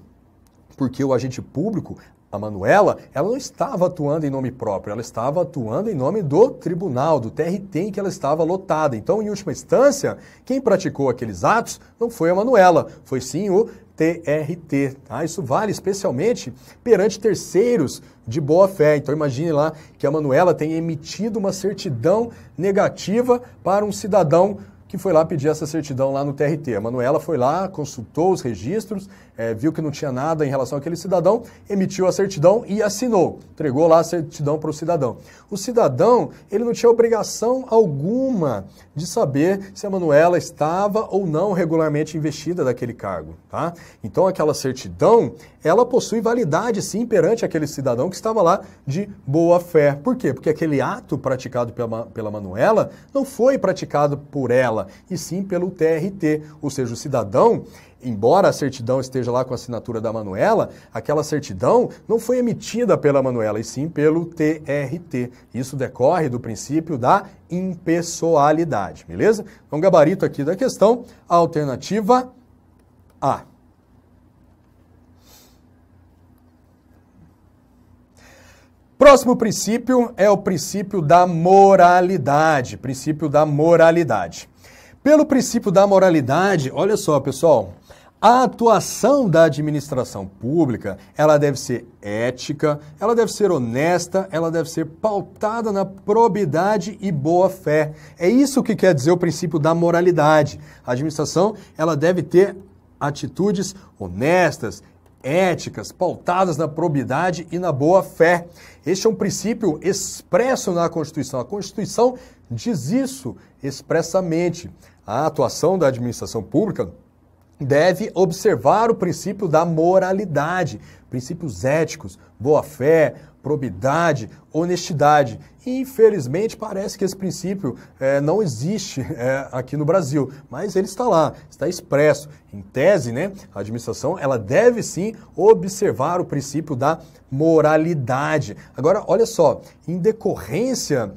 Speaker 1: Porque o agente público, a Manuela, ela não estava atuando em nome próprio, ela estava atuando em nome do tribunal, do TRT em que ela estava lotada. Então, em última instância, quem praticou aqueles atos não foi a Manuela, foi sim o TRT. Tá? Isso vale especialmente perante terceiros de boa fé. Então imagine lá que a Manuela tenha emitido uma certidão negativa para um cidadão que foi lá pedir essa certidão lá no TRT. A Manuela foi lá, consultou os registros, viu que não tinha nada em relação àquele cidadão, emitiu a certidão e assinou. Entregou lá a certidão para o cidadão. O cidadão, ele não tinha obrigação alguma de saber se a Manuela estava ou não regularmente investida daquele cargo. Tá? Então aquela certidão, ela possui validade sim perante aquele cidadão que estava lá de boa fé. Por quê? Porque aquele ato praticado pela Manuela não foi praticado por ela, e sim pelo TRT. Ou seja, o cidadão, embora a certidão esteja lá com a assinatura da Manuela, aquela certidão não foi emitida pela Manuela, e sim pelo TRT. Isso decorre do princípio da impessoalidade, beleza? Então, gabarito aqui da questão, a alternativa A. Próximo princípio é o princípio da moralidade. Princípio da moralidade. Pelo princípio da moralidade, olha só, pessoal, a atuação da administração pública, ela deve ser ética, ela deve ser honesta, ela deve ser pautada na probidade e boa-fé. É isso que quer dizer o princípio da moralidade. A administração, ela deve ter atitudes honestas, éticas, pautadas na probidade e na boa-fé. Este é um princípio expresso na Constituição. A Constituição diz isso expressamente. A atuação da administração pública deve observar o princípio da moralidade, princípios éticos, boa-fé, probidade, honestidade. E, infelizmente, parece que esse princípio não existe aqui no Brasil, mas ele está lá, está expresso. Em tese, né, a administração ela deve sim observar o princípio da moralidade. Agora, olha só, em decorrência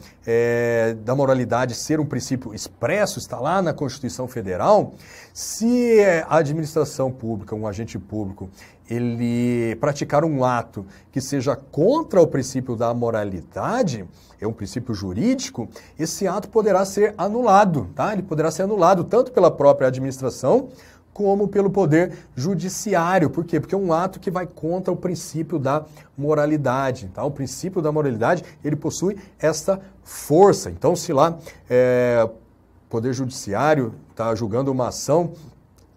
Speaker 1: da moralidade ser um princípio expresso, está lá na Constituição Federal, se a administração pública, um agente público, ele praticar um ato que seja contra o princípio da moralidade, é um princípio jurídico, esse ato poderá ser anulado, tá? Ele poderá ser anulado tanto pela própria administração como pelo poder judiciário. Por quê? Porque é um ato que vai contra o princípio da moralidade, tá? O princípio da moralidade, ele possui essa força. Então, se lá o poder judiciário está julgando uma ação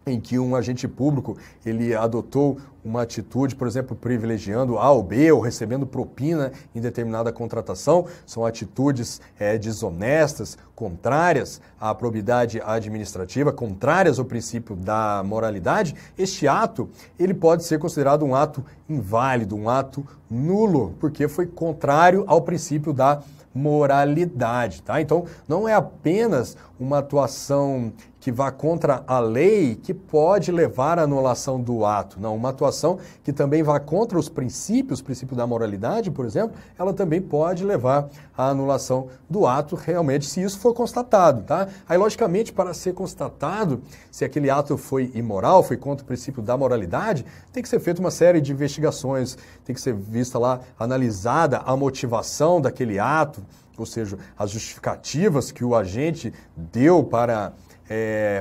Speaker 1: em que um agente público ele adotou uma atitude, por exemplo, privilegiando A ou B ou recebendo propina em determinada contratação, são atitudes desonestas, contrárias à probidade administrativa, contrárias ao princípio da moralidade, este ato ele pode ser considerado um ato inválido, um ato nulo, porque foi contrário ao princípio da moralidade, tá? Então, não é apenas uma atuação que vá contra a lei que pode levar à anulação do ato. Não, uma atuação que também vá contra os princípios, o princípio da moralidade, por exemplo, ela também pode levar à anulação do ato, realmente, se isso for constatado, tá? Aí, logicamente, para ser constatado se aquele ato foi imoral, foi contra o princípio da moralidade, tem que ser feita uma série de investigações, tem que ser vista lá, analisada a motivação daquele ato, ou seja, as justificativas que o agente deu para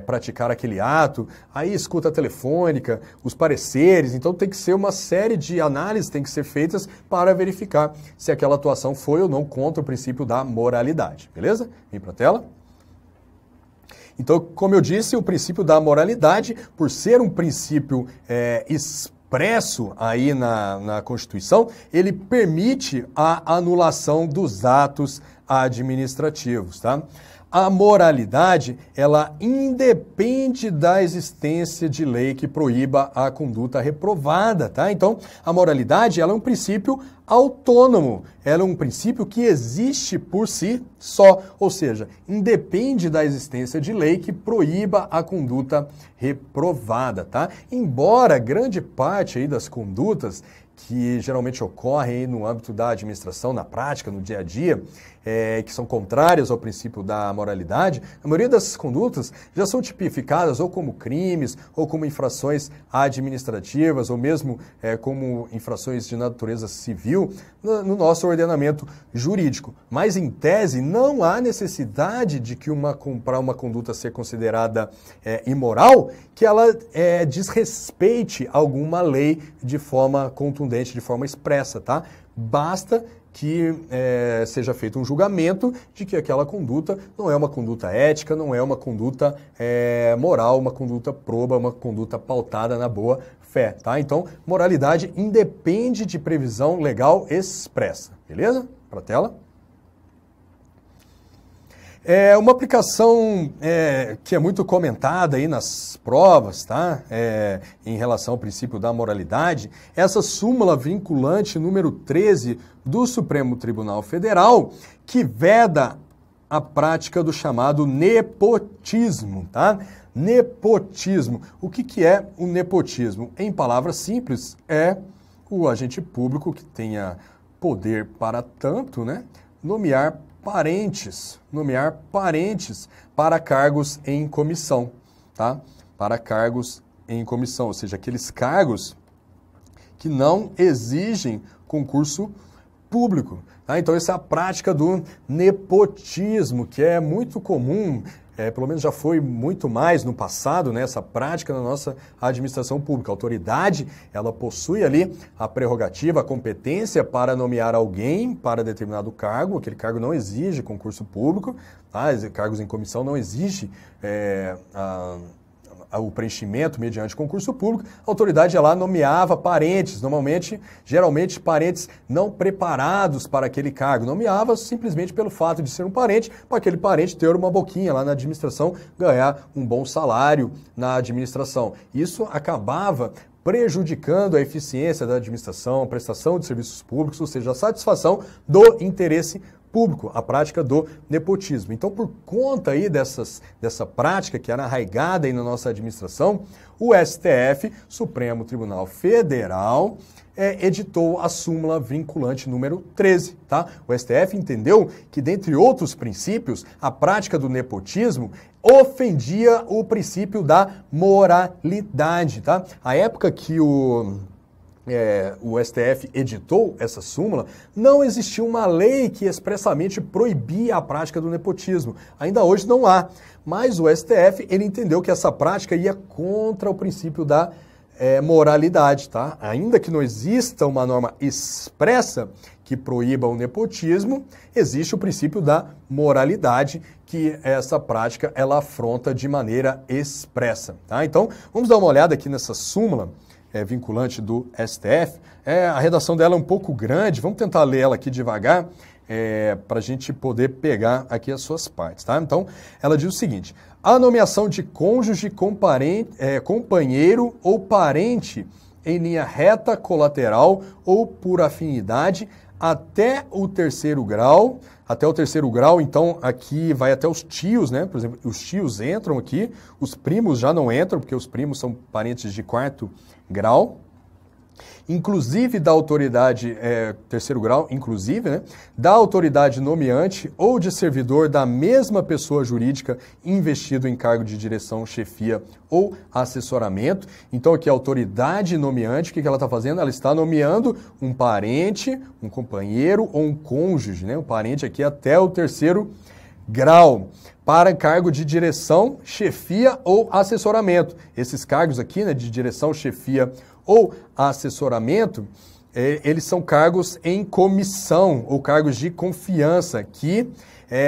Speaker 1: praticar aquele ato, aí escuta telefônica, os pareceres, então tem que ser uma série de análises tem que ser feitas para verificar se aquela atuação foi ou não contra o princípio da moralidade, beleza? Vem para a tela. Então, como eu disse, o princípio da moralidade, por ser um princípio expresso aí na Constituição, ele permite a anulação dos atos administrativos, tá? A moralidade, ela independe da existência de lei que proíba a conduta reprovada, tá? Então, a moralidade, ela é um princípio autônomo, ela é um princípio que existe por si só, ou seja, independe da existência de lei que proíba a conduta reprovada, tá? Embora grande parte aí das condutas que geralmente ocorrem no âmbito da administração, na prática, no dia a dia, que são contrárias ao princípio da moralidade, a maioria dessas condutas já são tipificadas ou como crimes, ou como infrações administrativas, ou mesmo como infrações de natureza civil no nosso ordenamento jurídico. Mas, em tese, não há necessidade de que para uma conduta ser considerada imoral, que ela desrespeite alguma lei de forma contundente, de forma expressa, tá? Basta que seja feito um julgamento de que aquela conduta não é uma conduta ética, não é uma conduta moral, uma conduta proba, uma conduta pautada na boa fé, tá? Então, moralidade independe de previsão legal expressa, beleza? Para a tela. Uma aplicação que é muito comentada aí nas provas, tá? Em relação ao princípio da moralidade, essa súmula vinculante número 13 do Supremo Tribunal Federal, que veda a prática do chamado nepotismo, tá? Nepotismo. O que é o nepotismo? Em palavras simples, é o agente público que tenha poder para tanto, né? Nomear parentes para cargos em comissão, tá? Para cargos em comissão, ou seja, aqueles cargos que não exigem concurso público, tá? Então, essa é a prática do nepotismo, que é muito comum, pelo menos já foi muito mais no passado, né, essa prática na nossa administração pública. A autoridade, ela possui ali a prerrogativa, a competência para nomear alguém para determinado cargo, aquele cargo não exige concurso público, tá? Cargos em comissão não exige o preenchimento mediante concurso público. A autoridade ela nomeava parentes, geralmente parentes não preparados para aquele cargo. Nomeava simplesmente pelo fato de ser um parente, para aquele parente ter uma boquinha lá na administração, ganhar um bom salário na administração. Isso acabava prejudicando a eficiência da administração, a prestação de serviços públicos, ou seja, a satisfação do interesse público, a prática do nepotismo. Então, por conta aí dessa prática que era arraigada aí na nossa administração, o STF, Supremo Tribunal Federal, editou a súmula vinculante número 13, tá? O STF entendeu que, dentre outros princípios, a prática do nepotismo ofendia o princípio da moralidade, tá? A época que o STF editou essa súmula, não existia uma lei que expressamente proibia a prática do nepotismo. Ainda hoje não há. Mas o STF, ele entendeu que essa prática ia contra o princípio da moralidade, tá? Ainda que não exista uma norma expressa que proíba o nepotismo, existe o princípio da moralidade que essa prática ela afronta de maneira expressa, tá? Então, vamos dar uma olhada aqui nessa súmula vinculante do STF. A redação dela é um pouco grande, vamos tentar ler ela aqui devagar para a gente poder pegar aqui as suas partes, tá? Então, ela diz o seguinte: a nomeação de cônjuge, companheiro ou parente em linha reta, colateral ou por afinidade até o terceiro grau. Até o terceiro grau, então, aqui vai até os tios, né? Por exemplo, os tios entram aqui, os primos já não entram, porque os primos são parentes de quarto grau. Inclusive da autoridade, terceiro grau, inclusive, né? Da autoridade nomeante ou de servidor da mesma pessoa jurídica investido em cargo de direção, chefia ou assessoramento. Então, aqui a autoridade nomeante, o que ela está fazendo? Ela está nomeando um parente, um companheiro ou um cônjuge, né? Um parente aqui até o terceiro grau, para cargo de direção, chefia ou assessoramento. Esses cargos aqui, né, de direção, chefia ou assessoramento, eles são cargos em comissão ou cargos de confiança que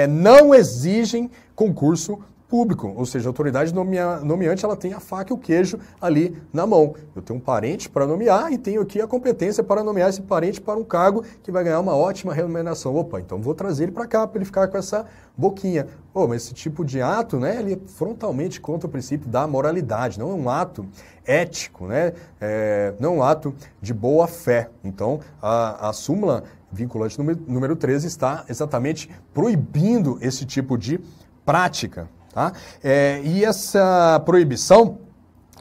Speaker 1: não exigem concurso público, ou seja, a autoridade nomeante ela tem a faca e o queijo ali na mão. Eu tenho um parente para nomear e tenho aqui a competência para nomear esse parente para um cargo que vai ganhar uma ótima remuneração. Opa, então vou trazer ele para cá para ele ficar com essa boquinha. Mas esse tipo de ato, né, ele é frontalmente contra o princípio da moralidade, não é um ato ético, né, não é um ato de boa fé. Então, a súmula vinculante número 13 está exatamente proibindo esse tipo de prática. Tá? E essa proibição,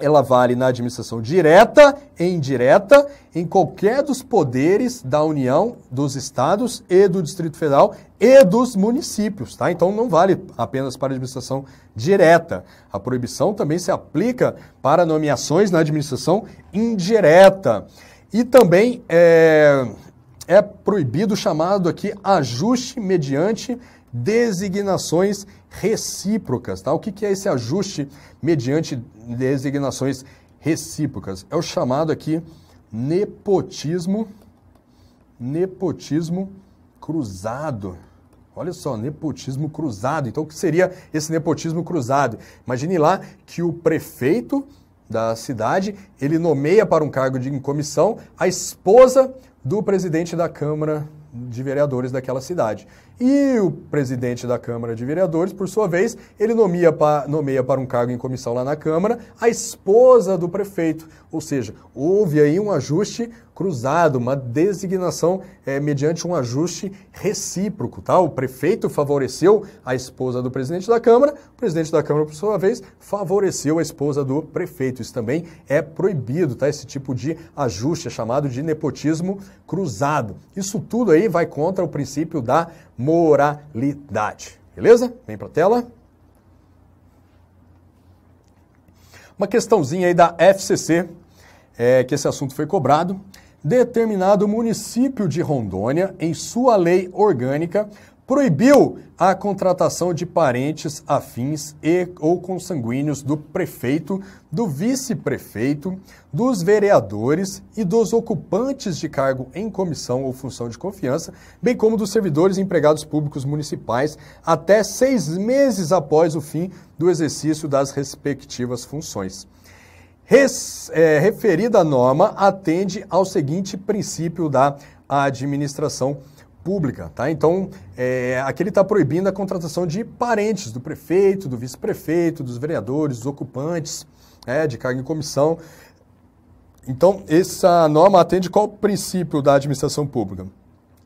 Speaker 1: ela vale na administração direta e indireta, em qualquer dos poderes da União, dos estados e do Distrito Federal e dos municípios, tá? Então não vale apenas para a administração direta. A proibição também se aplica para nomeações na administração indireta. E também é proibido o chamado aqui ajuste mediante designações recíprocas, tá? O que é esse ajuste mediante designações recíprocas? É o chamado aqui nepotismo cruzado. Olha só, nepotismo cruzado. Então, o que seria esse nepotismo cruzado? Imagine lá que o prefeito da cidade, ele nomeia para um cargo em comissão a esposa do presidente da Câmara de Vereadores daquela cidade. E o presidente da Câmara de Vereadores, por sua vez, ele nomeia para um cargo em comissão lá na Câmara a esposa do prefeito. Ou seja, houve aí um ajuste cruzado, uma designação mediante um ajuste recíproco, tá? O prefeito favoreceu a esposa do presidente da Câmara, o presidente da Câmara, por sua vez, favoreceu a esposa do prefeito. Isso também é proibido, tá? Esse tipo de ajuste é chamado de nepotismo cruzado. Isso tudo aí vai contra o princípio da moralidade. Beleza? Vem para a tela. Uma questãozinha aí da FCC, que esse assunto foi cobrado. Determinado município de Rondônia, em sua lei orgânica, proibiu a contratação de parentes afins e ou consanguíneos do prefeito, do vice-prefeito, dos vereadores e dos ocupantes de cargo em comissão ou função de confiança, bem como dos servidores e empregados públicos municipais, até 6 meses após o fim do exercício das respectivas funções. Referida norma atende ao seguinte princípio da administração pública, tá? Então, aqui ele está proibindo a contratação de parentes do prefeito, do vice-prefeito, dos vereadores, dos ocupantes de cargo em comissão. Então, essa norma atende qual princípio da administração pública?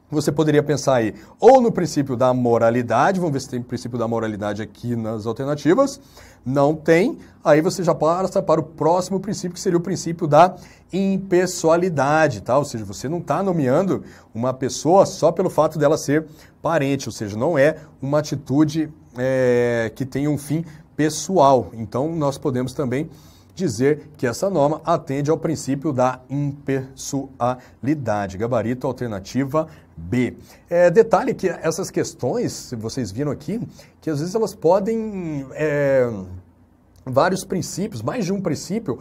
Speaker 1: Você poderia pensar aí ou no princípio da moralidade, vamos ver se tem princípio da moralidade aqui nas alternativas. Não tem, aí você já passa para o próximo princípio, que seria o princípio da impessoalidade, tá? Ou seja, você não está nomeando uma pessoa só pelo fato dela ser parente, ou seja, não é uma atitude que tem um fim pessoal. Então, nós podemos também dizer que essa norma atende ao princípio da impessoalidade. Gabarito, alternativa B. Detalhe que essas questões, vocês viram aqui, que às vezes elas podem... vários princípios, mais de um princípio,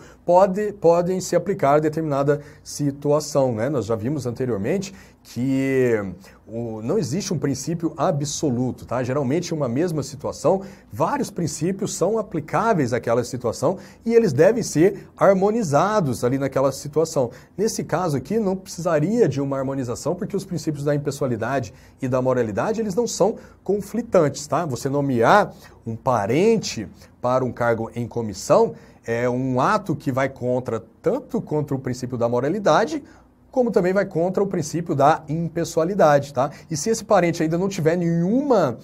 Speaker 1: podem se aplicar a determinada situação, né? Nós já vimos anteriormente que não existe um princípio absoluto, tá? Geralmente, em uma mesma situação, vários princípios são aplicáveis àquela situação e eles devem ser harmonizados ali naquela situação. Nesse caso aqui, não precisaria de uma harmonização, porque os princípios da impessoalidade e da moralidade, eles não são conflitantes, tá? Você nomear um parente para um cargo em comissão é um ato que vai tanto contra o princípio da moralidade, como também vai contra o princípio da impessoalidade, tá? E se esse parente ainda não tiver nenhuma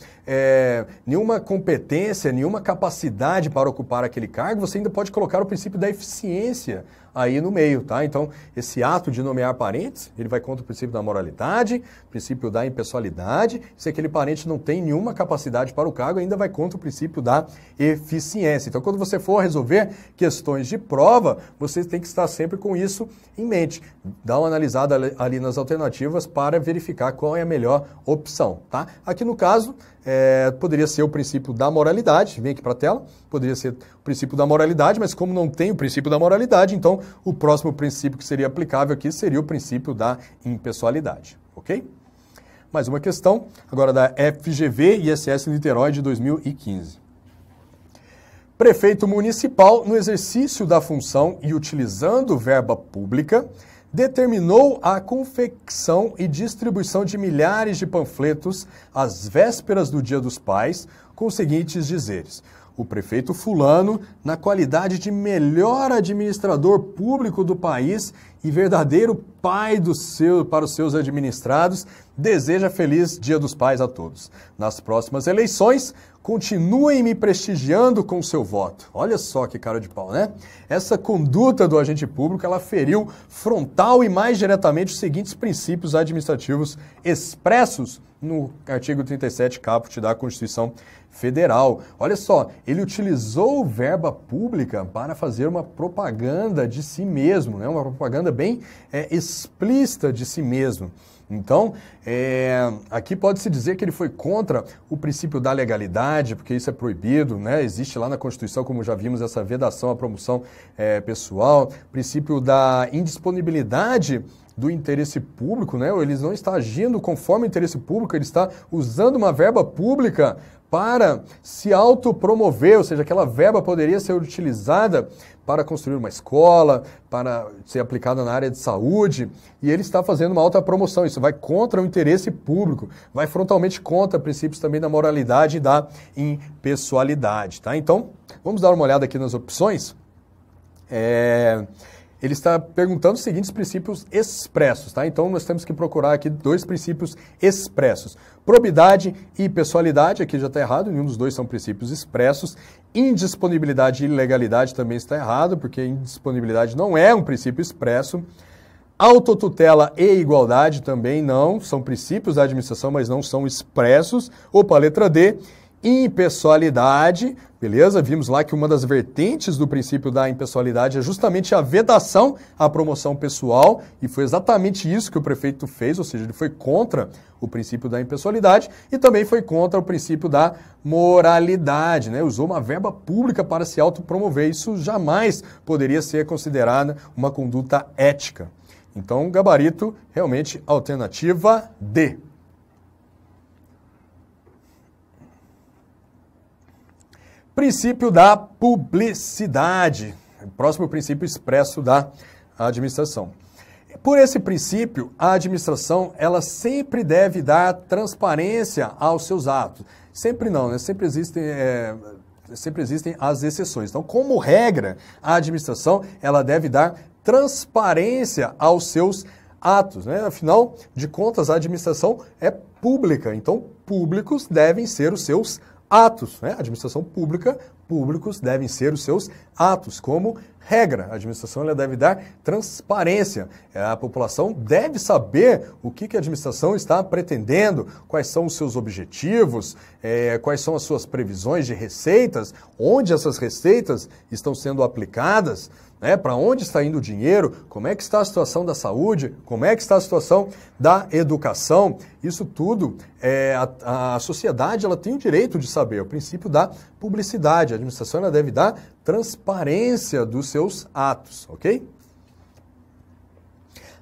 Speaker 1: competência, nenhuma capacidade para ocupar aquele cargo, você ainda pode colocar o princípio da eficiência aí no meio, tá? Então, esse ato de nomear parentes, ele vai contra o princípio da moralidade, princípio da impessoalidade. Se aquele parente não tem nenhuma capacidade para o cargo, ainda vai contra o princípio da eficiência. Então, quando você for resolver questões de prova, você tem que estar sempre com isso em mente. Dá uma analisada ali nas alternativas para verificar qual é a melhor opção, tá? Aqui no caso, poderia ser o princípio da moralidade, vem aqui para a tela, poderia ser o princípio da moralidade, mas como não tem o princípio da moralidade, então o próximo princípio que seria aplicável aqui seria o princípio da impessoalidade, ok? Mais uma questão, agora da FGV ISS Niterói de 2015. Prefeito municipal, no exercício da função e utilizando verba pública, determinou a confecção e distribuição de milhares de panfletos às vésperas do Dia dos Pais, com os seguintes dizeres: o prefeito fulano, na qualidade de melhor administrador público do país, e verdadeiro pai para os seus administrados, deseja feliz Dia dos Pais a todos. Nas próximas eleições, continuem me prestigiando com seu voto. Olha só que cara de pau, né? Essa conduta do agente público, ela feriu frontal e mais diretamente os seguintes princípios administrativos expressos no artigo 37 caput da Constituição Federal. Olha só, ele utilizou verba pública para fazer uma propaganda de si mesmo, né? Uma propaganda bem explícita de si mesmo. Então, aqui pode-se dizer que ele foi contra o princípio da legalidade, porque isso é proibido, né? Existe lá na Constituição, como já vimos, essa vedação à promoção pessoal, princípio da indisponibilidade do interesse público, né? Ele não está agindo conforme o interesse público, ele está usando uma verba pública para se autopromover, ou seja, aquela verba poderia ser utilizada para construir uma escola, para ser aplicada na área de saúde, e ele está fazendo uma autopromoção. Isso vai contra o interesse público, vai frontalmente contra princípios também da moralidade e da impessoalidade, tá? Então, vamos dar uma olhada aqui nas opções. Ele está perguntando os seguintes princípios expressos, tá? Então, nós temos que procurar aqui dois princípios expressos. Probidade e pessoalidade, aqui já está errado, nenhum dos dois são princípios expressos. Indisponibilidade e ilegalidade também está errado, porque indisponibilidade não é um princípio expresso. Autotutela e igualdade também não, são princípios da administração, mas não são expressos. Opa, letra D. Impessoalidade, beleza? Vimos lá que uma das vertentes do princípio da impessoalidade é justamente a vedação à promoção pessoal, e foi exatamente isso que o prefeito fez, ou seja, ele foi contra o princípio da impessoalidade e também foi contra o princípio da moralidade, né? Usou uma verba pública para se autopromover, isso jamais poderia ser considerada uma conduta ética. Então, gabarito, realmente, alternativa D. Princípio da publicidade, próximo princípio expresso da administração. Por esse princípio, a administração ela sempre deve dar transparência aos seus atos. Sempre não, né? Sempre existem as exceções. Então, como regra, a administração ela deve dar transparência aos seus atos, né? Afinal de contas, a administração é pública, então públicos devem ser os seus atos, né? A administração pública, públicos devem ser os seus atos, como regra. A administração ela deve dar transparência. A população deve saber o que a administração está pretendendo, quais são os seus objetivos, quais são as suas previsões de receitas, onde essas receitas estão sendo aplicadas, né? Para onde está indo o dinheiro, como é que está a situação da saúde, como é que está a situação da educação. Isso tudo, a sociedade ela tem o direito de saber, o princípio da publicidade. A administração ela deve dar transparência dos seus atos, ok?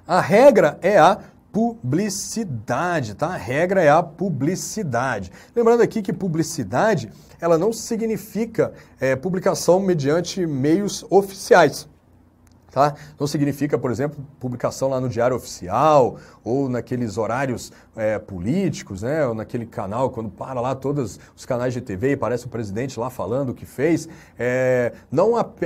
Speaker 1: A regra é a publicidade, tá? A regra é a publicidade. Lembrando aqui que publicidade, ela não significa publicação mediante meios oficiais, tá? Não significa, por exemplo, publicação lá no Diário Oficial ou naqueles horários políticos, né? Ou naquele canal, quando para lá todos os canais de TV e aparece o presidente lá falando o que fez.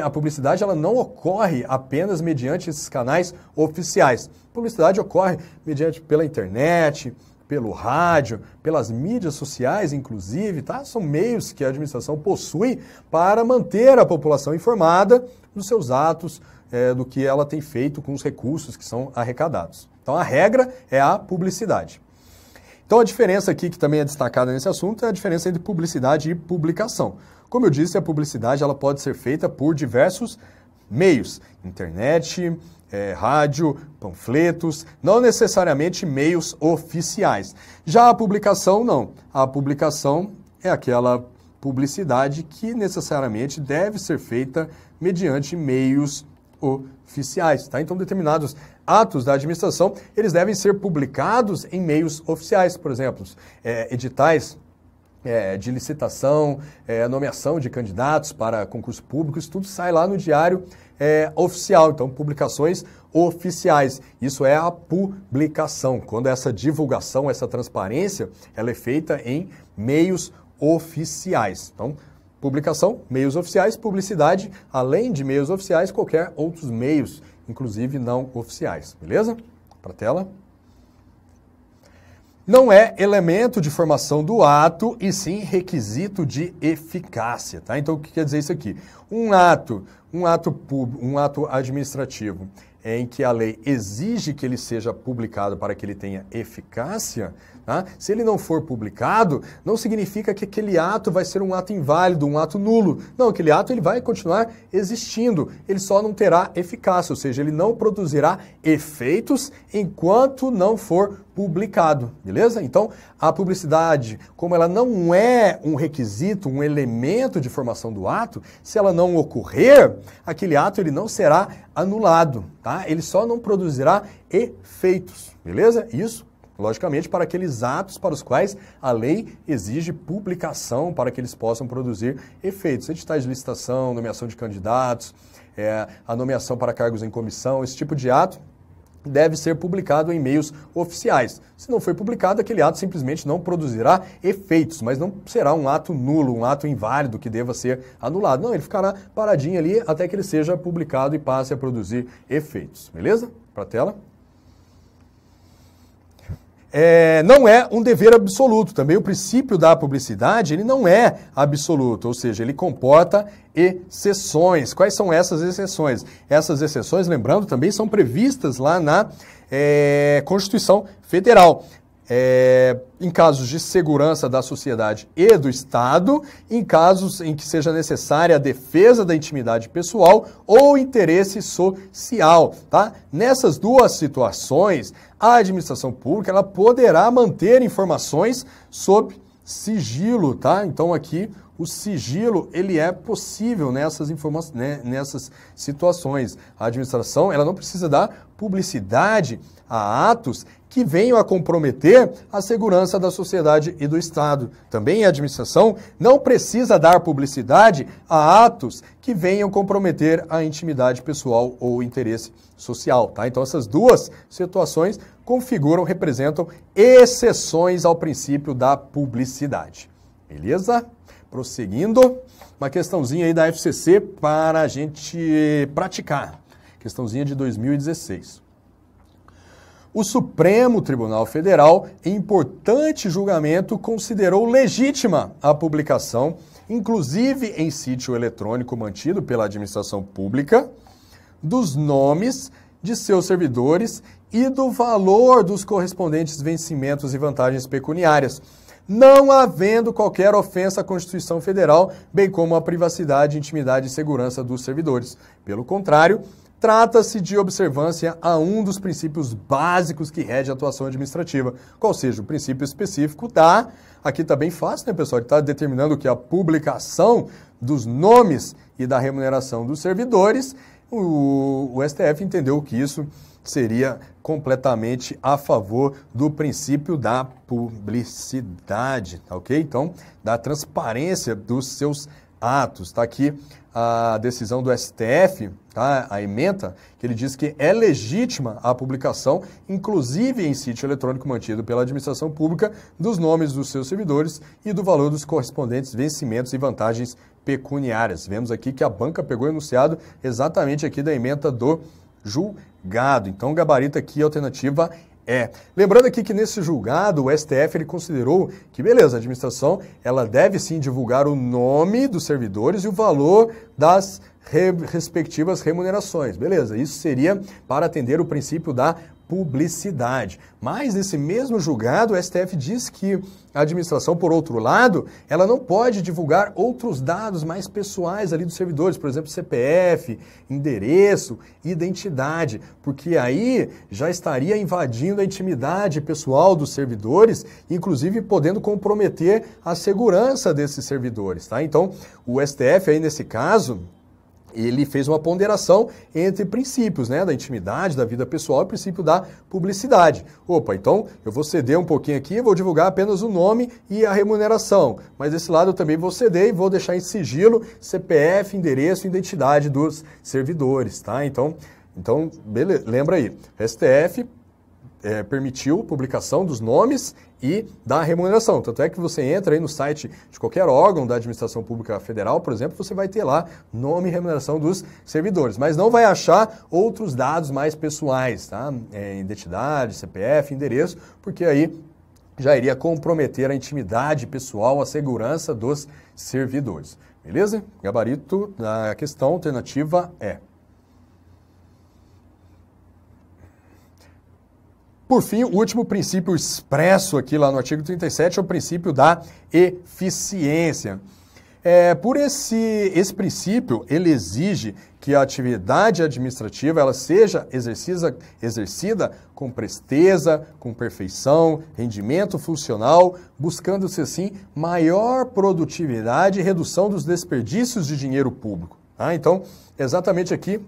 Speaker 1: A publicidade ela não ocorre apenas mediante esses canais oficiais. A publicidade ocorre pela internet, pelo rádio, pelas mídias sociais, inclusive, tá? São meios que a administração possui para manter a população informada dos seus atos, do que ela tem feito com os recursos que são arrecadados. Então, a regra é a publicidade. Então, a diferença aqui, que também é destacada nesse assunto, é a diferença entre publicidade e publicação. Como eu disse, a publicidade ela pode ser feita por diversos meios. Internet, rádio, panfletos, não necessariamente meios oficiais. Já a publicação, não. A publicação é aquela publicidade que necessariamente deve ser feita mediante meios oficiais, tá? Então, determinados atos da administração, eles devem ser publicados em meios oficiais, por exemplo, editais de licitação, nomeação de candidatos para concurso público, isso tudo sai lá no diário oficial, então publicações oficiais. Isso é a publicação, quando essa divulgação, essa transparência, ela é feita em meios oficiais. Então, publicação, meios oficiais, publicidade, além de meios oficiais, qualquer outros meios inclusive não oficiais, beleza? Para a tela. Não é elemento de formação do ato, e sim requisito de eficácia, tá? Então, o que quer dizer isso aqui? Um ato administrativo em que a lei exige que ele seja publicado para que ele tenha eficácia, tá? Se ele não for publicado, não significa que aquele ato vai ser um ato inválido, um ato nulo. Não, aquele ato ele vai continuar existindo, ele só não terá eficácia, ou seja, ele não produzirá efeitos enquanto não for publicado, beleza? Então, a publicidade, como ela não é um requisito, um elemento de formação do ato, se ela não ocorrer, aquele ato ele não será anulado, tá? Ele só não produzirá efeitos, beleza? Isso, logicamente, para aqueles atos para os quais a lei exige publicação para que eles possam produzir efeitos. Editais de licitação, nomeação de candidatos, a nomeação para cargos em comissão, esse tipo de ato deve ser publicado em meios oficiais. Se não for publicado, aquele ato simplesmente não produzirá efeitos, mas não será um ato nulo, um ato inválido que deva ser anulado. Não, ele ficará paradinho ali até que ele seja publicado e passe a produzir efeitos. Beleza? Para a tela. Não é um dever absoluto. Também o princípio da publicidade, ele não é absoluto, ou seja, ele comporta exceções. Quais são essas exceções? Essas exceções, lembrando, também são previstas lá na Constituição Federal. Em casos de segurança da sociedade e do Estado, em casos em que seja necessária a defesa da intimidade pessoal ou interesse social, tá? Nessas duas situações, a administração pública ela poderá manter informações sob sigilo, tá? Então aqui o sigilo ele é possível nessas informações, né, nessas situações. A administração ela não precisa dar publicidade a atos que venham a comprometer a segurança da sociedade e do Estado. Também a administração não precisa dar publicidade a atos que venham comprometer a intimidade pessoal ou interesse social, tá? Então essas duas situações representam exceções ao princípio da publicidade. Beleza? Prosseguindo, uma questãozinha aí da FCC para a gente praticar. Questãozinha de 2016. O Supremo Tribunal Federal, em importante julgamento, considerou legítima a publicação, inclusive em sítio eletrônico mantido pela administração pública, dos nomes de seus servidores e do valor dos correspondentes vencimentos e vantagens pecuniárias, não havendo qualquer ofensa à Constituição Federal, bem como à privacidade, intimidade e segurança dos servidores. Pelo contrário, trata-se de observância a um dos princípios básicos que rege a atuação administrativa, qual seja o princípio específico da... Aqui está bem fácil, né, pessoal? Ele está determinando que a publicação dos nomes e da remuneração dos servidores, o STF entendeu que isso seria completamente a favor do princípio da publicidade, tá ok? Então, da transparência dos seus atos. Está aqui a decisão do STF, tá? A ementa, que ele diz que é legítima a publicação, inclusive em sítio eletrônico mantido pela administração pública, dos nomes dos seus servidores e do valor dos correspondentes vencimentos e vantagens pecuniárias. Vemos aqui que a banca pegou o enunciado exatamente aqui da ementa do julgado. Então, o gabarito aqui, a alternativa é. Lembrando aqui que nesse julgado, o STF ele considerou que, beleza, a administração ela deve sim divulgar o nome dos servidores e o valor das respectivas remunerações. Beleza, isso seria para atender o princípio da publicidade. Mas nesse mesmo julgado, o STF diz que a administração, por outro lado, ela não pode divulgar outros dados mais pessoais ali dos servidores, por exemplo, CPF, endereço, identidade, porque aí já estaria invadindo a intimidade pessoal dos servidores, inclusive podendo comprometer a segurança desses servidores, tá? Então, o STF aí nesse caso, ele fez uma ponderação entre princípios, né, da intimidade, da vida pessoal e o princípio da publicidade. Opa, então eu vou ceder um pouquinho aqui, vou divulgar apenas o nome e a remuneração, mas desse lado eu também vou ceder e vou deixar em sigilo CPF, endereço e identidade dos servidores, tá? Então beleza, lembra aí, STF permitiu publicação dos nomes e da remuneração. Tanto é que você entra aí no site de qualquer órgão da administração pública federal, por exemplo, você vai ter lá nome e remuneração dos servidores, mas não vai achar outros dados mais pessoais, tá? Identidade, CPF, endereço, porque aí já iria comprometer a intimidade pessoal, a segurança dos servidores. Beleza? Gabarito da questão alternativa é. Por fim, o último princípio expresso aqui lá no artigo 37 é o princípio da eficiência. Por esse princípio, ele exige que a atividade administrativa ela seja exercida com presteza, com perfeição, rendimento funcional, buscando-se assim maior produtividade e redução dos desperdícios de dinheiro público. Tá? Então, exatamente aqui,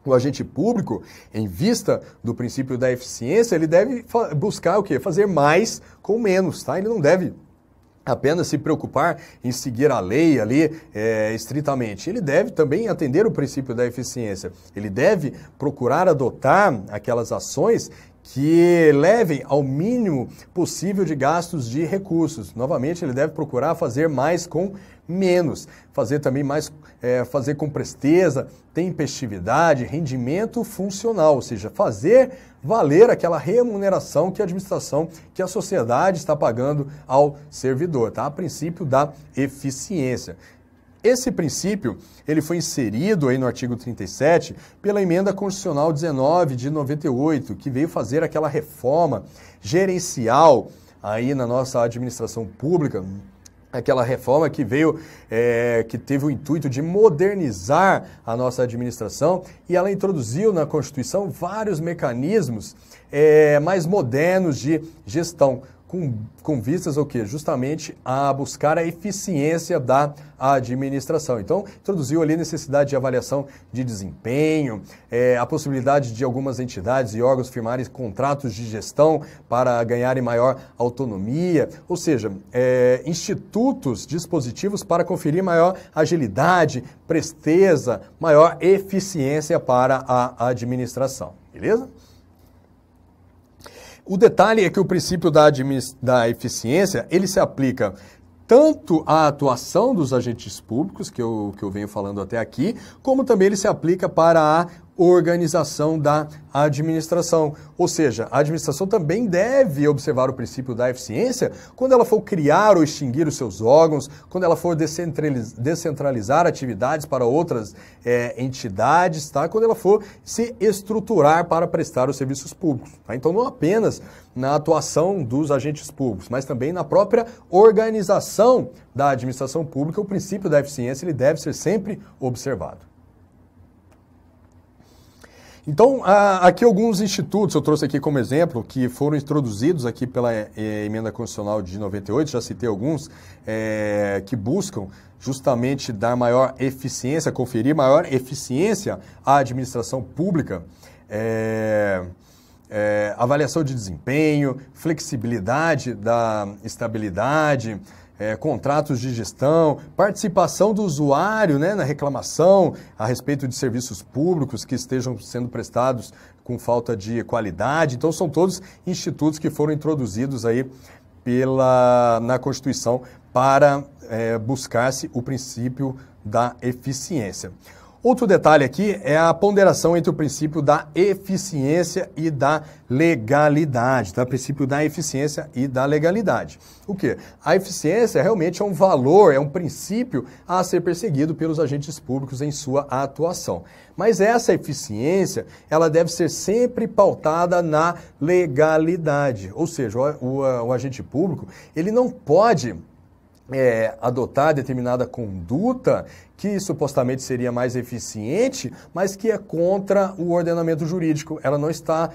Speaker 1: o agente público, em vista do princípio da eficiência, ele deve buscar o quê? Fazer mais com menos, tá? Ele não deve apenas se preocupar em seguir a lei ali estritamente. Ele deve também atender o princípio da eficiência. Ele deve procurar adotar aquelas ações que levem ao mínimo possível de gastos de recursos. Novamente, ele deve procurar fazer mais com menos, fazer também mais, fazer com presteza, tempestividade, rendimento funcional, ou seja, fazer valer aquela remuneração que a administração, que a sociedade está pagando ao servidor, tá? A princípio da eficiência. Esse princípio, ele foi inserido aí no artigo 37 pela Emenda Constitucional 19 de 98, que veio fazer aquela reforma gerencial aí na nossa administração pública, aquela reforma que veio, que teve o intuito de modernizar a nossa administração e ela introduziu na Constituição vários mecanismos mais modernos de gestão, com vistas ao quê? Justamente a buscar a eficiência da administração. Então, introduziu ali a necessidade de avaliação de desempenho, a possibilidade de algumas entidades e órgãos firmarem contratos de gestão para ganharem maior autonomia, ou seja, institutos, dispositivos para conferir maior agilidade, presteza, maior eficiência para a administração. Beleza? O detalhe é que o princípio da eficiência, ele se aplica tanto à atuação dos agentes públicos, que eu venho falando até aqui, como também ele se aplica para a organização da administração. Ou seja, a administração também deve observar o princípio da eficiência quando ela for criar ou extinguir os seus órgãos, quando ela for descentralizar atividades para outras entidades, tá? Quando ela for se estruturar para prestar os serviços públicos. Tá? Então, não apenas na atuação dos agentes públicos, mas também na própria organização da administração pública, o princípio da eficiência ele deve ser sempre observado. Então, aqui alguns institutos, eu trouxe aqui como exemplo, que foram introduzidos aqui pela Emenda Constitucional de 98, já citei alguns, que buscam justamente dar maior eficiência, conferir maior eficiência à administração pública, avaliação de desempenho, flexibilidade da estabilidade, contratos de gestão, participação do usuário, né, na reclamação a respeito de serviços públicos que estejam sendo prestados com falta de qualidade. Então, são todos institutos que foram introduzidos aí na Constituição para buscar-se o princípio da eficiência. Outro detalhe aqui é a ponderação entre o princípio da eficiência e da legalidade, tá? O princípio da eficiência e da legalidade. O quê? A eficiência realmente é um valor, é um princípio a ser perseguido pelos agentes públicos em sua atuação. Mas essa eficiência, ela deve ser sempre pautada na legalidade. Ou seja, o agente público, ele não pode adotar determinada conduta que supostamente seria mais eficiente, mas que é contra o ordenamento jurídico. Ela não está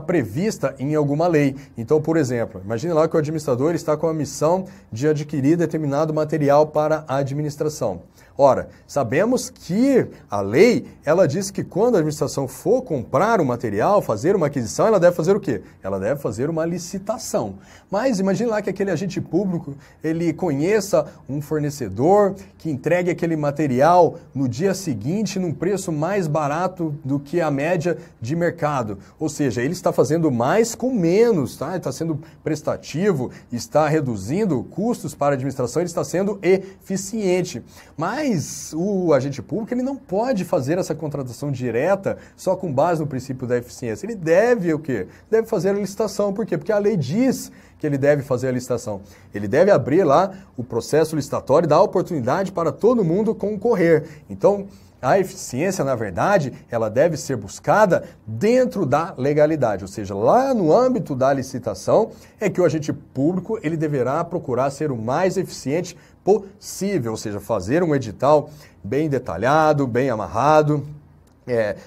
Speaker 1: prevista em alguma lei. Então, por exemplo, imagine lá que o administrador está com a missão de adquirir determinado material para a administração. Ora, sabemos que a lei, ela diz que quando a administração for comprar um material, fazer uma aquisição, ela deve fazer o quê? Ela deve fazer uma licitação. Mas imagine lá que aquele agente público, ele conheça um fornecedor que entregue aquele material no dia seguinte num preço mais barato do que a média de mercado. Ou seja, ele está fazendo mais com menos, tá? Ele está sendo prestativo, está reduzindo custos para a administração, ele está sendo eficiente. Mas o agente público ele não pode fazer essa contratação direta só com base no princípio da eficiência. Ele deve o quê? Deve fazer a licitação. Por quê? Porque a lei diz que ele deve fazer a licitação. Ele deve abrir lá o processo licitatório e dar oportunidade para todo mundo concorrer. Então, a eficiência, na verdade, ela deve ser buscada dentro da legalidade, ou seja, lá no âmbito da licitação é que o agente público ele deverá procurar ser o mais eficiente possível, ou seja, fazer um edital bem detalhado, bem amarrado.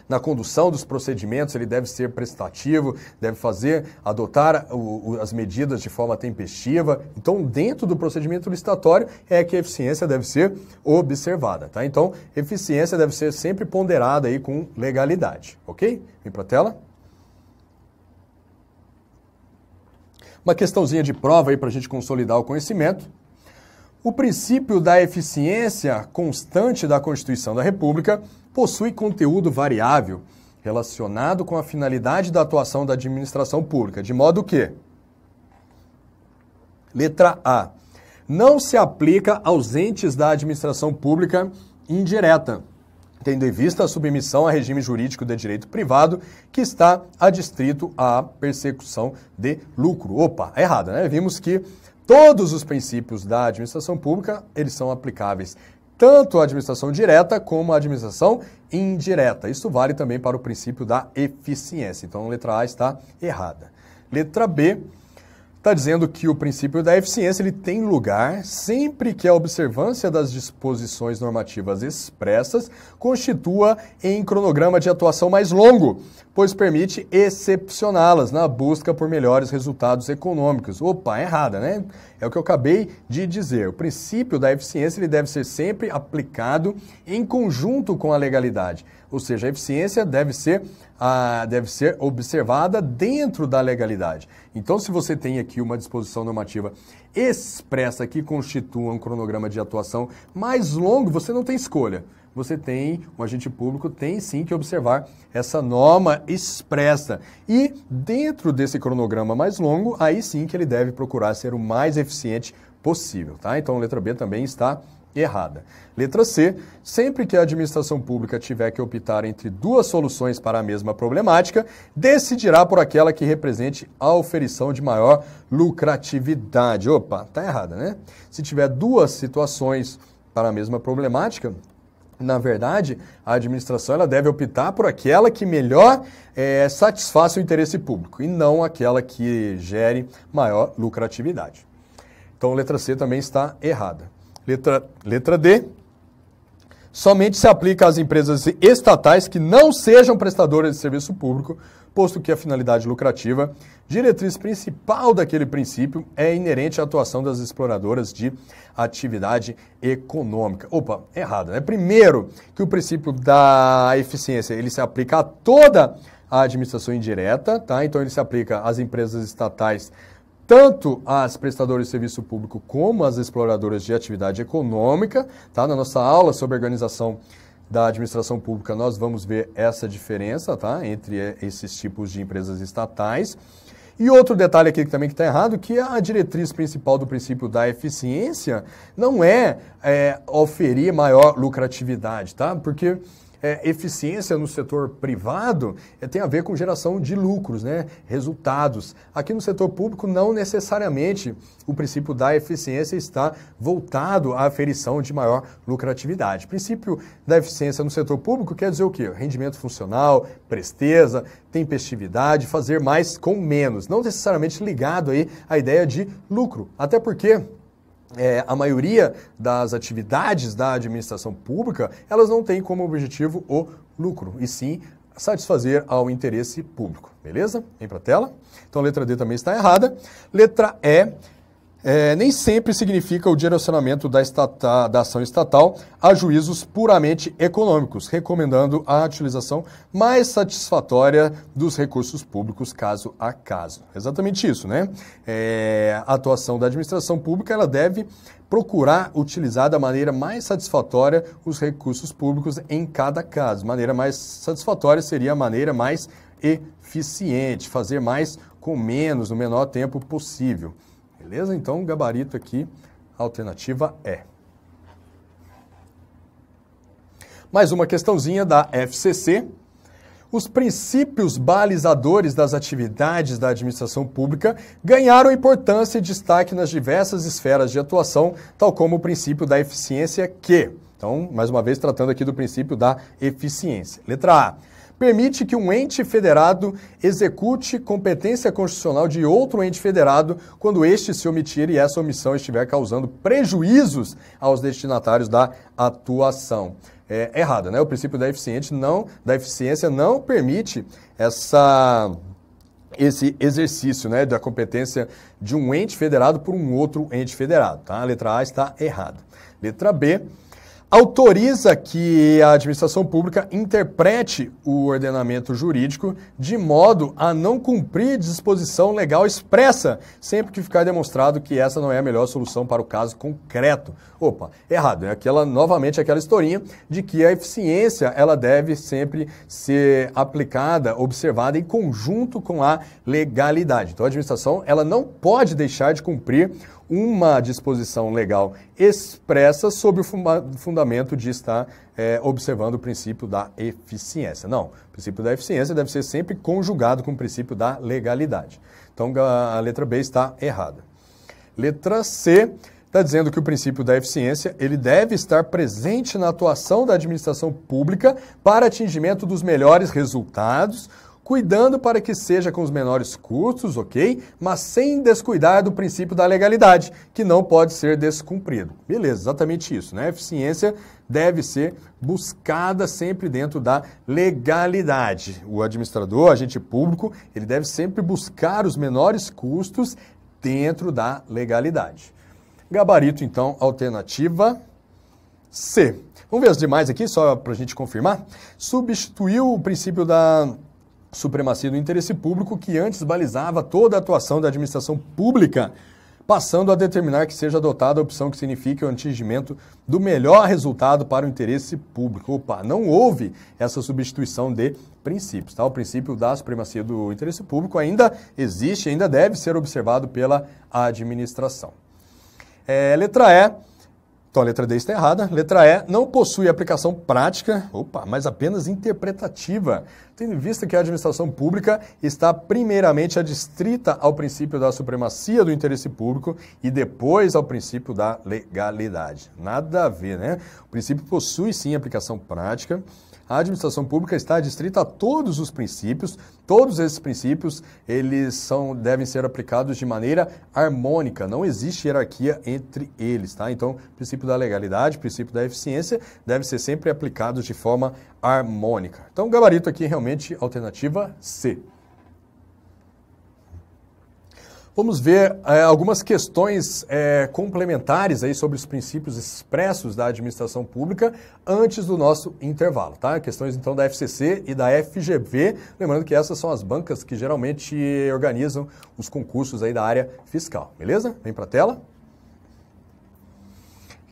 Speaker 1: Na condução dos procedimentos ele deve ser prestativo, deve adotar as medidas de forma tempestiva. Então, dentro do procedimento licitatório é que a eficiência deve ser observada, tá? Então, eficiência deve ser sempre ponderada aí com legalidade, ok? Vem para a tela. Uma questãozinha de prova aí para a gente consolidar o conhecimento. O princípio da eficiência constante da Constituição da República possui conteúdo variável relacionado com a finalidade da atuação da administração pública, de modo que, letra A, não se aplica aos entes da administração pública indireta, tendo em vista a submissão a regime jurídico de direito privado que está adstrito à persecução de lucro. Opa, é errado, né? Vimos que todos os princípios da administração pública, eles são aplicáveis tanto à administração direta como à administração indireta. Isso vale também para o princípio da eficiência. Então, a letra A está errada. Letra B está dizendo que o princípio da eficiência ele tem lugar sempre que a observância das disposições normativas expressas constitua em cronograma de atuação mais longo, pois permite excepcioná-las na busca por melhores resultados econômicos. Opa, errada, né? É o que eu acabei de dizer. O princípio da eficiência ele deve ser sempre aplicado em conjunto com a legalidade. Ou seja, a eficiência deve ser observada dentro da legalidade. Então, se você tem aqui uma disposição normativa expressa que constitua um cronograma de atuação mais longo, você não tem escolha. O agente público tem sim que observar essa norma expressa. E dentro desse cronograma mais longo, aí sim que ele deve procurar ser o mais eficiente possível, tá? Então, a letra B também está errada. Letra C, sempre que a administração pública tiver que optar entre duas soluções para a mesma problemática, decidirá por aquela que represente a oferição de maior lucratividade. Opa, tá errada, né? Se tiver duas situações para a mesma problemática, na verdade, a administração ela deve optar por aquela que melhor satisfaça o interesse público e não aquela que gere maior lucratividade. Então, a letra C também está errada. Letra D, somente se aplica às empresas estatais que não sejam prestadoras de serviço público, posto que a finalidade lucrativa, diretriz principal daquele princípio, é inerente à atuação das exploradoras de atividade econômica. Opa, errado, né? Primeiro, que o princípio da eficiência, ele se aplica a toda a administração indireta, tá? Então, ele se aplica às empresas estatais, tanto as prestadoras de serviço público como as exploradoras de atividade econômica, tá? Na nossa aula sobre organização da administração pública, nós vamos ver essa diferença, tá? Entre esses tipos de empresas estatais. E outro detalhe aqui que também está errado, que a diretriz principal do princípio da eficiência não é oferir maior lucratividade, tá? Porque eficiência no setor privado tem a ver com geração de lucros, né? Resultados. Aqui no setor público, não necessariamente o princípio da eficiência está voltado à aferição de maior lucratividade. O princípio da eficiência no setor público quer dizer o quê? Rendimento funcional, presteza, tempestividade, fazer mais com menos. Não necessariamente ligado aí à ideia de lucro. Até porque a maioria das atividades da administração pública, elas não têm como objetivo o lucro, e sim satisfazer ao interesse público, beleza? Vem para a tela. Então, a letra D também está errada. Letra E, nem sempre significa o direcionamento da ação estatal a juízos puramente econômicos, recomendando a utilização mais satisfatória dos recursos públicos caso a caso. Exatamente isso, né? A atuação da administração pública, ela deve procurar utilizar da maneira mais satisfatória os recursos públicos em cada caso. Maneira mais satisfatória seria a maneira mais eficiente, fazer mais com menos, no menor tempo possível. Beleza? Então, o gabarito aqui, a alternativa é. Mais uma questãozinha da FCC. Os princípios balizadores das atividades da administração pública ganharam importância e destaque nas diversas esferas de atuação, tal como o princípio da eficiência que... Então, mais uma vez, tratando aqui do princípio da eficiência. Letra A. Permite que um ente federado execute competência constitucional de outro ente federado quando este se omitir e essa omissão estiver causando prejuízos aos destinatários da atuação. É errado, né? O princípio da eficiência não permite esse exercício, né, da competência de um ente federado por um outro ente federado, tá? A letra A está errada. Letra B. Autoriza que a administração pública interprete o ordenamento jurídico de modo a não cumprir disposição legal expressa, sempre que ficar demonstrado que essa não é a melhor solução para o caso concreto. Opa, errado. É novamente aquela historinha de que a eficiência ela deve sempre ser aplicada, observada em conjunto com a legalidade. Então a administração ela não pode deixar de cumprir uma disposição legal expressa sob o fundamento de estar observando o princípio da eficiência. Não, o princípio da eficiência deve ser sempre conjugado com o princípio da legalidade. Então, a letra B está errada. Letra C está dizendo que o princípio da eficiência ele deve estar presente na atuação da administração pública para atingimento dos melhores resultados, cuidando para que seja com os menores custos, ok? Mas sem descuidar do princípio da legalidade, que não pode ser descumprido. Beleza, exatamente isso, né? A eficiência deve ser buscada sempre dentro da legalidade. O administrador, o agente público, ele deve sempre buscar os menores custos dentro da legalidade. Gabarito, então, alternativa C. Vamos ver as demais aqui, só para a gente confirmar. Substituiu o princípio da supremacia do interesse público, que antes balizava toda a atuação da administração pública, passando a determinar que seja adotada a opção que signifique o atingimento do melhor resultado para o interesse público. Opa, não houve essa substituição de princípios, tá? O princípio da supremacia do interesse público ainda existe, ainda deve ser observado pela administração. Letra E. Então, a letra D está errada. Letra E, não possui aplicação prática, mas apenas interpretativa, tendo em vista que a administração pública está primeiramente adstrita ao princípio da supremacia do interesse público e depois ao princípio da legalidade. Nada a ver, né? O princípio possui, sim, aplicação prática. A administração pública está adstrita a todos os princípios. Todos esses princípios, eles devem ser aplicados de maneira harmônica. Não existe hierarquia entre eles, tá? Então, o princípio da legalidade, o princípio da eficiência, devem ser sempre aplicados de forma harmônica. Então, o gabarito aqui, realmente, alternativa C. Vamos ver algumas questões complementares aí sobre os princípios expressos da administração pública antes do nosso intervalo, tá? Questões, então, da FCC e da FGV, lembrando que essas são as bancas que geralmente organizam os concursos aí da área fiscal, beleza? Vem para a tela.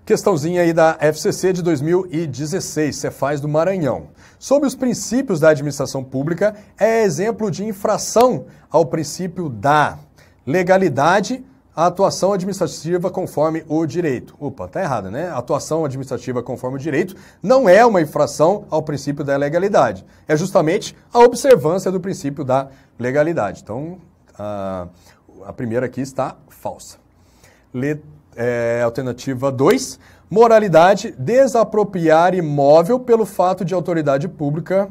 Speaker 1: Questãozinha aí da FCC de 2016, Cefaz do Maranhão. Sob os princípios da administração pública, é exemplo de infração ao princípio da legalidade, a atuação administrativa conforme o direito. Opa, tá errado, né? A atuação administrativa conforme o direito não é uma infração ao princípio da legalidade. É justamente a observância do princípio da legalidade. Então, a primeira aqui está falsa. Alternativa 2. Moralidade, desapropriar imóvel pelo fato de autoridade pública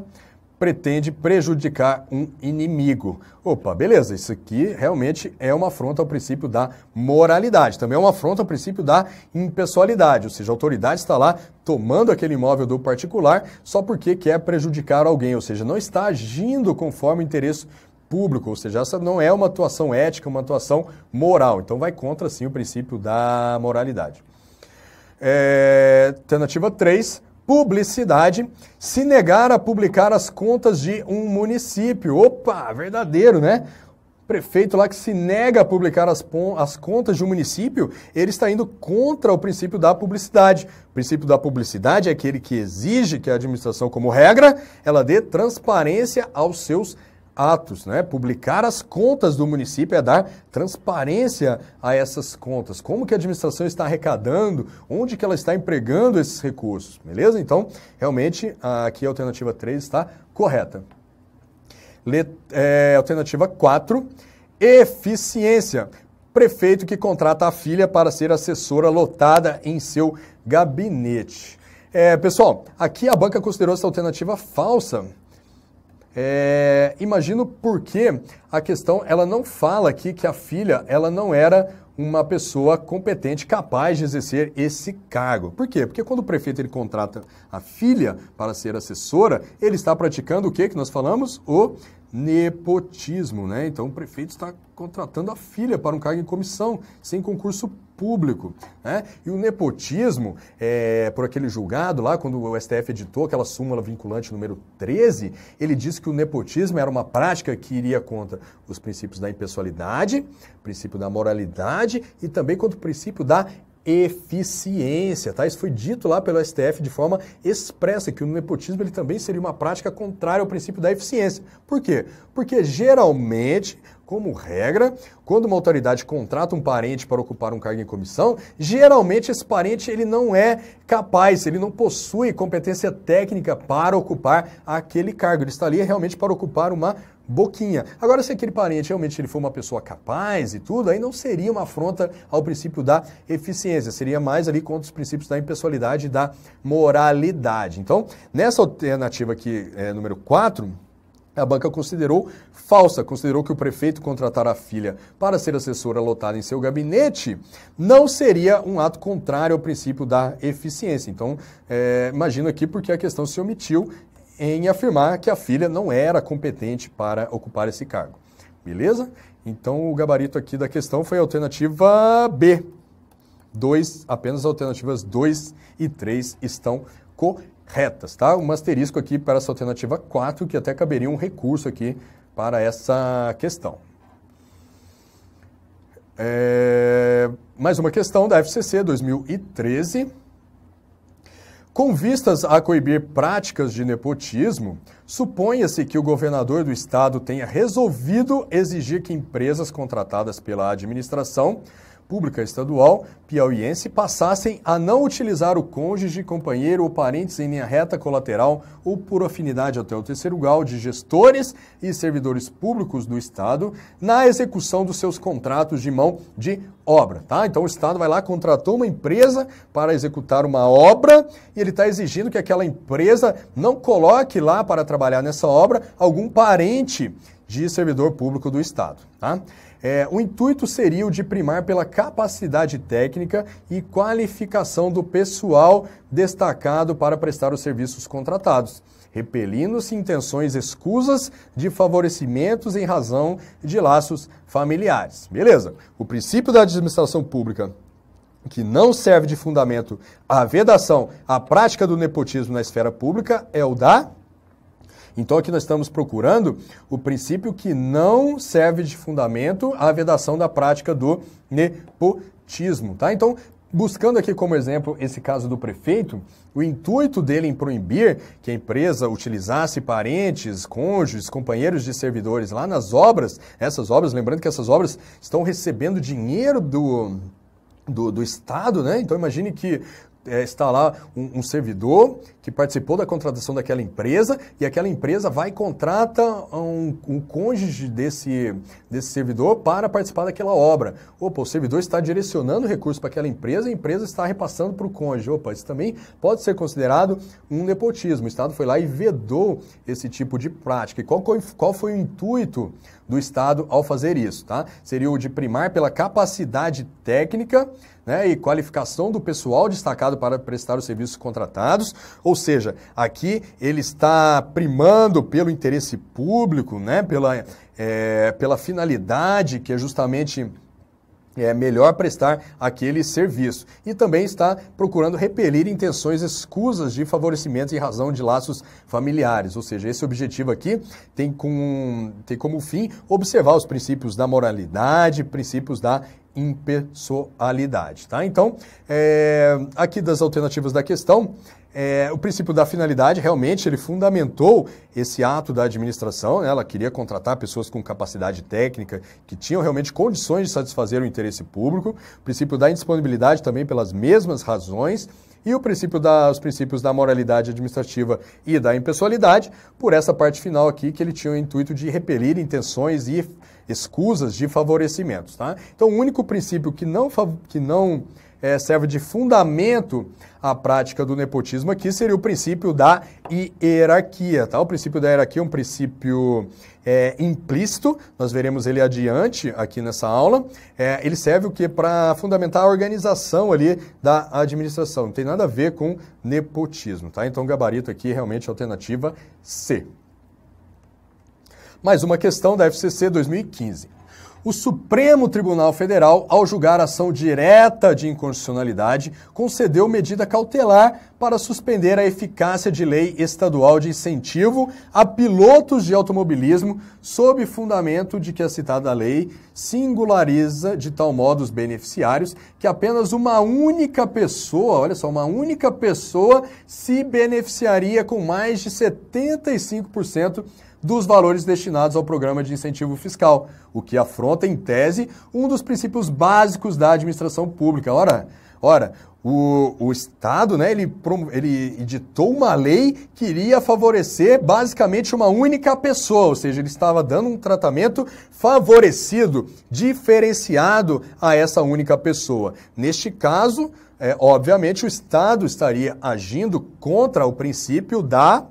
Speaker 1: pretende prejudicar um inimigo. Opa, beleza, isso aqui realmente é uma afronta ao princípio da moralidade, também é uma afronta ao princípio da impessoalidade, ou seja, a autoridade está lá tomando aquele imóvel do particular só porque quer prejudicar alguém, ou seja, não está agindo conforme o interesse público, ou seja, essa não é uma atuação ética, uma atuação moral. Então vai contra, sim, o princípio da moralidade. Alternativa 3, publicidade. Se negar a publicar as contas de um município. Opa, verdadeiro, né? Prefeito lá que se nega a publicar as contas de um município, ele está indo contra o princípio da publicidade. O princípio da publicidade é aquele que exige que a administração, como regra, ela dê transparência aos seus atos, né? Publicar as contas do município é dar transparência a essas contas. Como que a administração está arrecadando, onde que ela está empregando esses recursos, beleza? Então, realmente, aqui a alternativa 3 está correta. Alternativa 4, eficiência. Prefeito que contrata a filha para ser assessora lotada em seu gabinete. Pessoal, aqui a banca considerou essa alternativa falsa. Imagino porque a questão, ela não fala aqui que a filha, ela não era uma pessoa competente, capaz de exercer esse cargo. Por quê? Porque quando o prefeito ele contrata a filha para ser assessora, ele está praticando o que nós falamos? O nepotismo, né? Então o prefeito está contratando a filha para um cargo em comissão, sem concurso público, né? E o nepotismo, por aquele julgado lá, quando o STF editou aquela súmula vinculante número 13, ele disse que o nepotismo era uma prática que iria contra os princípios da impessoalidade, princípio da moralidade e também contra o princípio da eficiência, tá? Isso foi dito lá pelo STF de forma expressa, que o nepotismo ele também seria uma prática contrária ao princípio da eficiência. Por quê? Porque geralmente, como regra, quando uma autoridade contrata um parente para ocupar um cargo em comissão, geralmente esse parente ele não é capaz, ele não possui competência técnica para ocupar aquele cargo. Ele está ali realmente para ocupar uma boquinha. Agora, se aquele parente realmente ele for uma pessoa capaz e tudo, aí não seria uma afronta ao princípio da eficiência, seria mais ali contra os princípios da impessoalidade e da moralidade. Então, nessa alternativa aqui, número 4, a banca considerou falsa, considerou que o prefeito contratar a filha para ser assessora lotada em seu gabinete não seria um ato contrário ao princípio da eficiência. Então, imagino aqui porque a questão se omitiu em afirmar que a filha não era competente para ocupar esse cargo. Beleza? Então, o gabarito aqui da questão foi a alternativa B. Apenas as alternativas 2 e 3 estão corretas, tá? Um asterisco aqui para essa alternativa 4, que até caberia um recurso aqui para essa questão. Mais uma questão da FCC 2013. Com vistas a coibir práticas de nepotismo, suponha-se que o governador do estado tenha resolvido exigir que empresas contratadas pela administração pública estadual piauiense passassem a não utilizar o cônjuge, companheiro ou parentes em linha reta, colateral ou por afinidade até o terceiro grau de gestores e servidores públicos do estado na execução dos seus contratos de mão de obra, tá? Então o estado vai lá, contratou uma empresa para executar uma obra e ele está exigindo que aquela empresa não coloque lá para trabalhar nessa obra algum parente de servidor público do estado, tá? O intuito seria o de primar pela capacidade técnica e qualificação do pessoal destacado para prestar os serviços contratados, repelindo-se intenções escusas de favorecimentos em razão de laços familiares. Beleza? O princípio da administração pública que não serve de fundamento à vedação à prática do nepotismo na esfera pública é o da... Então aqui nós estamos procurando o princípio que não serve de fundamento à vedação da prática do nepotismo, tá? Então, buscando aqui como exemplo esse caso do prefeito, o intuito dele em proibir que a empresa utilizasse parentes, cônjuges, companheiros de servidores lá nas obras, essas obras, lembrando que essas obras estão recebendo dinheiro do Estado, né? Então imagine que está lá um servidor que participou da contratação daquela empresa e aquela empresa vai e contrata um cônjuge desse servidor para participar daquela obra. Opa, o servidor está direcionando recursos para aquela empresa e a empresa está repassando para o cônjuge. Opa, isso também pode ser considerado um nepotismo. O Estado foi lá e vedou esse tipo de prática. E qual foi o intuito do Estado ao fazer isso, tá? Seria o de primar pela capacidade técnica né, e qualificação do pessoal destacado para prestar os serviços contratados, ou seja, aqui ele está primando pelo interesse público, né, pela finalidade que é justamente melhor prestar aquele serviço. E também está procurando repelir intenções escusas de favorecimento em razão de laços familiares. Ou seja, esse objetivo aqui tem como fim observar os princípios da moralidade, princípios da impessoalidade. Tá? Então, aqui das alternativas da questão, o princípio da finalidade, realmente, ele fundamentou esse ato da administração, né? Ela queria contratar pessoas com capacidade técnica, que tinham realmente condições de satisfazer o interesse público. O princípio da indisponibilidade também pelas mesmas razões. E os princípios da moralidade administrativa e da impessoalidade, por essa parte final aqui, que ele tinha o intuito de repelir intenções e escusas de favorecimentos. Tá? Então, o único princípio que não serve de fundamento à prática do nepotismo aqui seria o princípio da hierarquia. Tá? O princípio da hierarquia é um princípio implícito, nós veremos ele adiante aqui nessa aula. Ele serve o quê? Para fundamentar a organização ali da administração. Não tem nada a ver com nepotismo. Tá? Então, o gabarito aqui realmente é a alternativa C. Mais uma questão da FCC 2015. O Supremo Tribunal Federal, ao julgar a ação direta de inconstitucionalidade, concedeu medida cautelar para suspender a eficácia de lei estadual de incentivo a pilotos de automobilismo, sob fundamento de que a citada lei singulariza de tal modo os beneficiários que apenas uma única pessoa, olha só, uma única pessoa se beneficiaria com mais de 75% dos valores destinados ao programa de incentivo fiscal, o que afronta, em tese, um dos princípios básicos da administração pública. Ora, o Estado, né, ele editou uma lei que iria favorecer basicamente uma única pessoa, ou seja, ele estava dando um tratamento favorecido, diferenciado a essa única pessoa. Neste caso, obviamente, o Estado estaria agindo contra o princípio da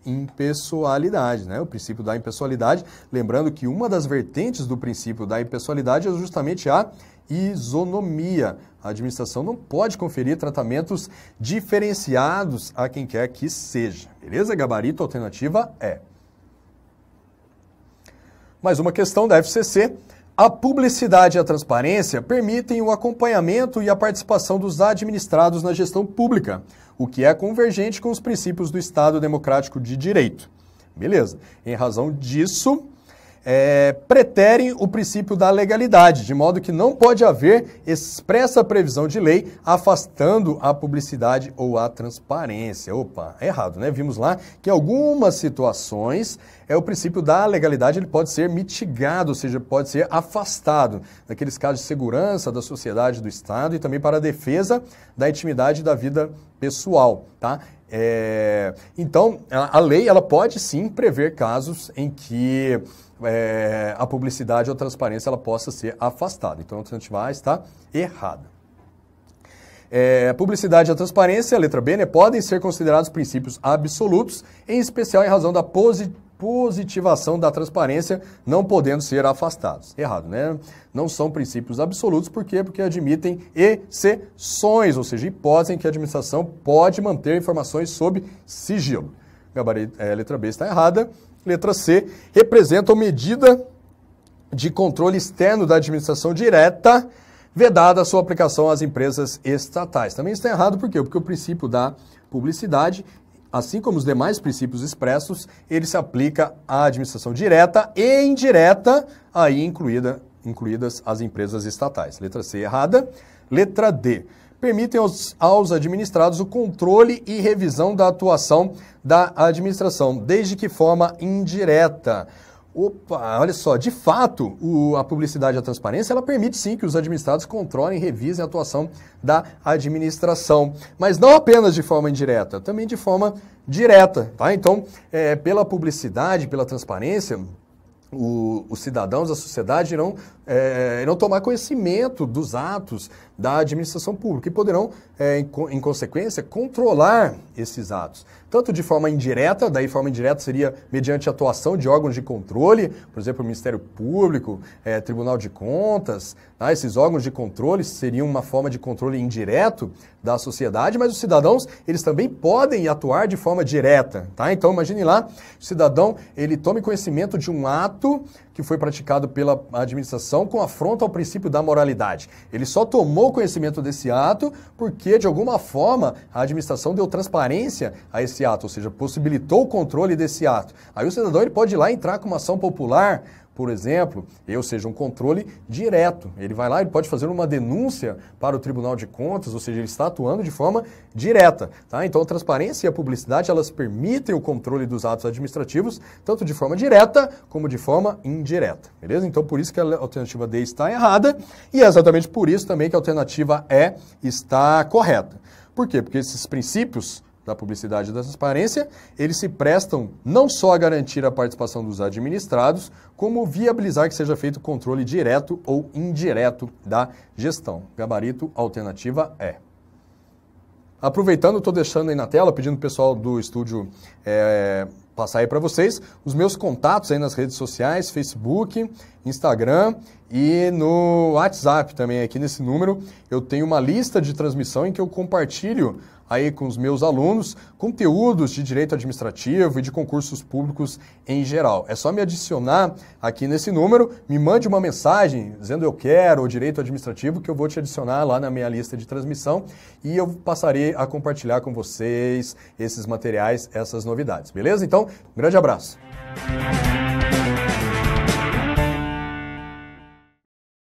Speaker 1: impessoalidade, né? O princípio da impessoalidade, lembrando que uma das vertentes do princípio da impessoalidade é justamente a isonomia. A administração não pode conferir tratamentos diferenciados a quem quer que seja. Beleza? Gabarito, alternativa é. Mais uma questão da FCC. A publicidade e a transparência permitem o acompanhamento e a participação dos administrados na gestão pública, o que é convergente com os princípios do Estado Democrático de Direito. Beleza. Em razão disso, preterem o princípio da legalidade, de modo que não pode haver expressa previsão de lei afastando a publicidade ou a transparência. Opa, é errado, né? Vimos lá que em algumas situações o princípio da legalidade ele pode ser mitigado, ou seja, pode ser afastado, naqueles casos de segurança da sociedade, do Estado e também para a defesa da intimidade da vida pessoal, tá? Então, a lei ela pode sim prever casos em que a publicidade ou a transparência ela possa ser afastada. Então, a alternativa A está errada. A publicidade e a transparência, a letra B, né, podem ser considerados princípios absolutos, em especial em razão da positivação da transparência, não podendo ser afastados. Errado, né? Não são princípios absolutos, por quê? Porque admitem exceções, ou seja, hipótese em que a administração pode manter informações sob sigilo. A letra B está errada. Letra C, representam medida de controle externo da administração direta, vedada a sua aplicação às empresas estatais. Também está errado, por quê? Porque o princípio da publicidade, assim como os demais princípios expressos, ele se aplica à administração direta e indireta, aí incluídas as empresas estatais. Letra C errada. Letra D. Permitem aos administrados o controle e revisão da atuação da administração, desde que forma indireta. Opa, olha só, de fato, a publicidade e a transparência, ela permite sim que os administrados controlem e revisem a atuação da administração, mas não apenas de forma indireta, também de forma direta, tá? Então, pela publicidade, pela transparência, os cidadãos, a sociedade irão tomar conhecimento dos atos da administração pública e poderão, em consequência, controlar esses atos. Tanto de forma indireta, daí forma indireta seria mediante a atuação de órgãos de controle, por exemplo, o Ministério Público, Tribunal de Contas, tá? Esses órgãos de controle seriam uma forma de controle indireto da sociedade, mas os cidadãos, eles também podem atuar de forma direta, tá? Então, imagine lá, o cidadão, ele tome conhecimento de um ato que foi praticado pela administração com afronta ao princípio da moralidade. Ele só tomou conhecimento desse ato porque, de alguma forma, a administração deu transparência a esse ato, ou seja, possibilitou o controle desse ato. Aí o cidadão ele pode ir lá entrar com uma ação popular, por exemplo, ou seja, um controle direto. Ele vai lá e pode fazer uma denúncia para o Tribunal de Contas, ou seja, ele está atuando de forma direta. Tá? Então, a transparência e a publicidade, elas permitem o controle dos atos administrativos, tanto de forma direta como de forma indireta. Beleza? Então, por isso que a alternativa D está errada, e é exatamente por isso também que a alternativa E está correta. Por quê? Porque esses princípios da publicidade e da transparência, eles se prestam não só a garantir a participação dos administrados, como viabilizar que seja feito controle direto ou indireto da gestão. Gabarito, alternativa E. Aproveitando, estou deixando aí na tela, pedindo o pessoal do estúdio passar aí para vocês, os meus contatos aí nas redes sociais, Facebook, Instagram e no WhatsApp também, aqui nesse número, eu tenho uma lista de transmissão em que eu compartilho aí com os meus alunos conteúdos de direito administrativo e de concursos públicos em geral. É só me adicionar aqui nesse número, me mande uma mensagem dizendo eu quero o direito administrativo, que eu vou te adicionar lá na minha lista de transmissão e eu passarei a compartilhar com vocês esses materiais, essas novidades, beleza? Então, um grande abraço.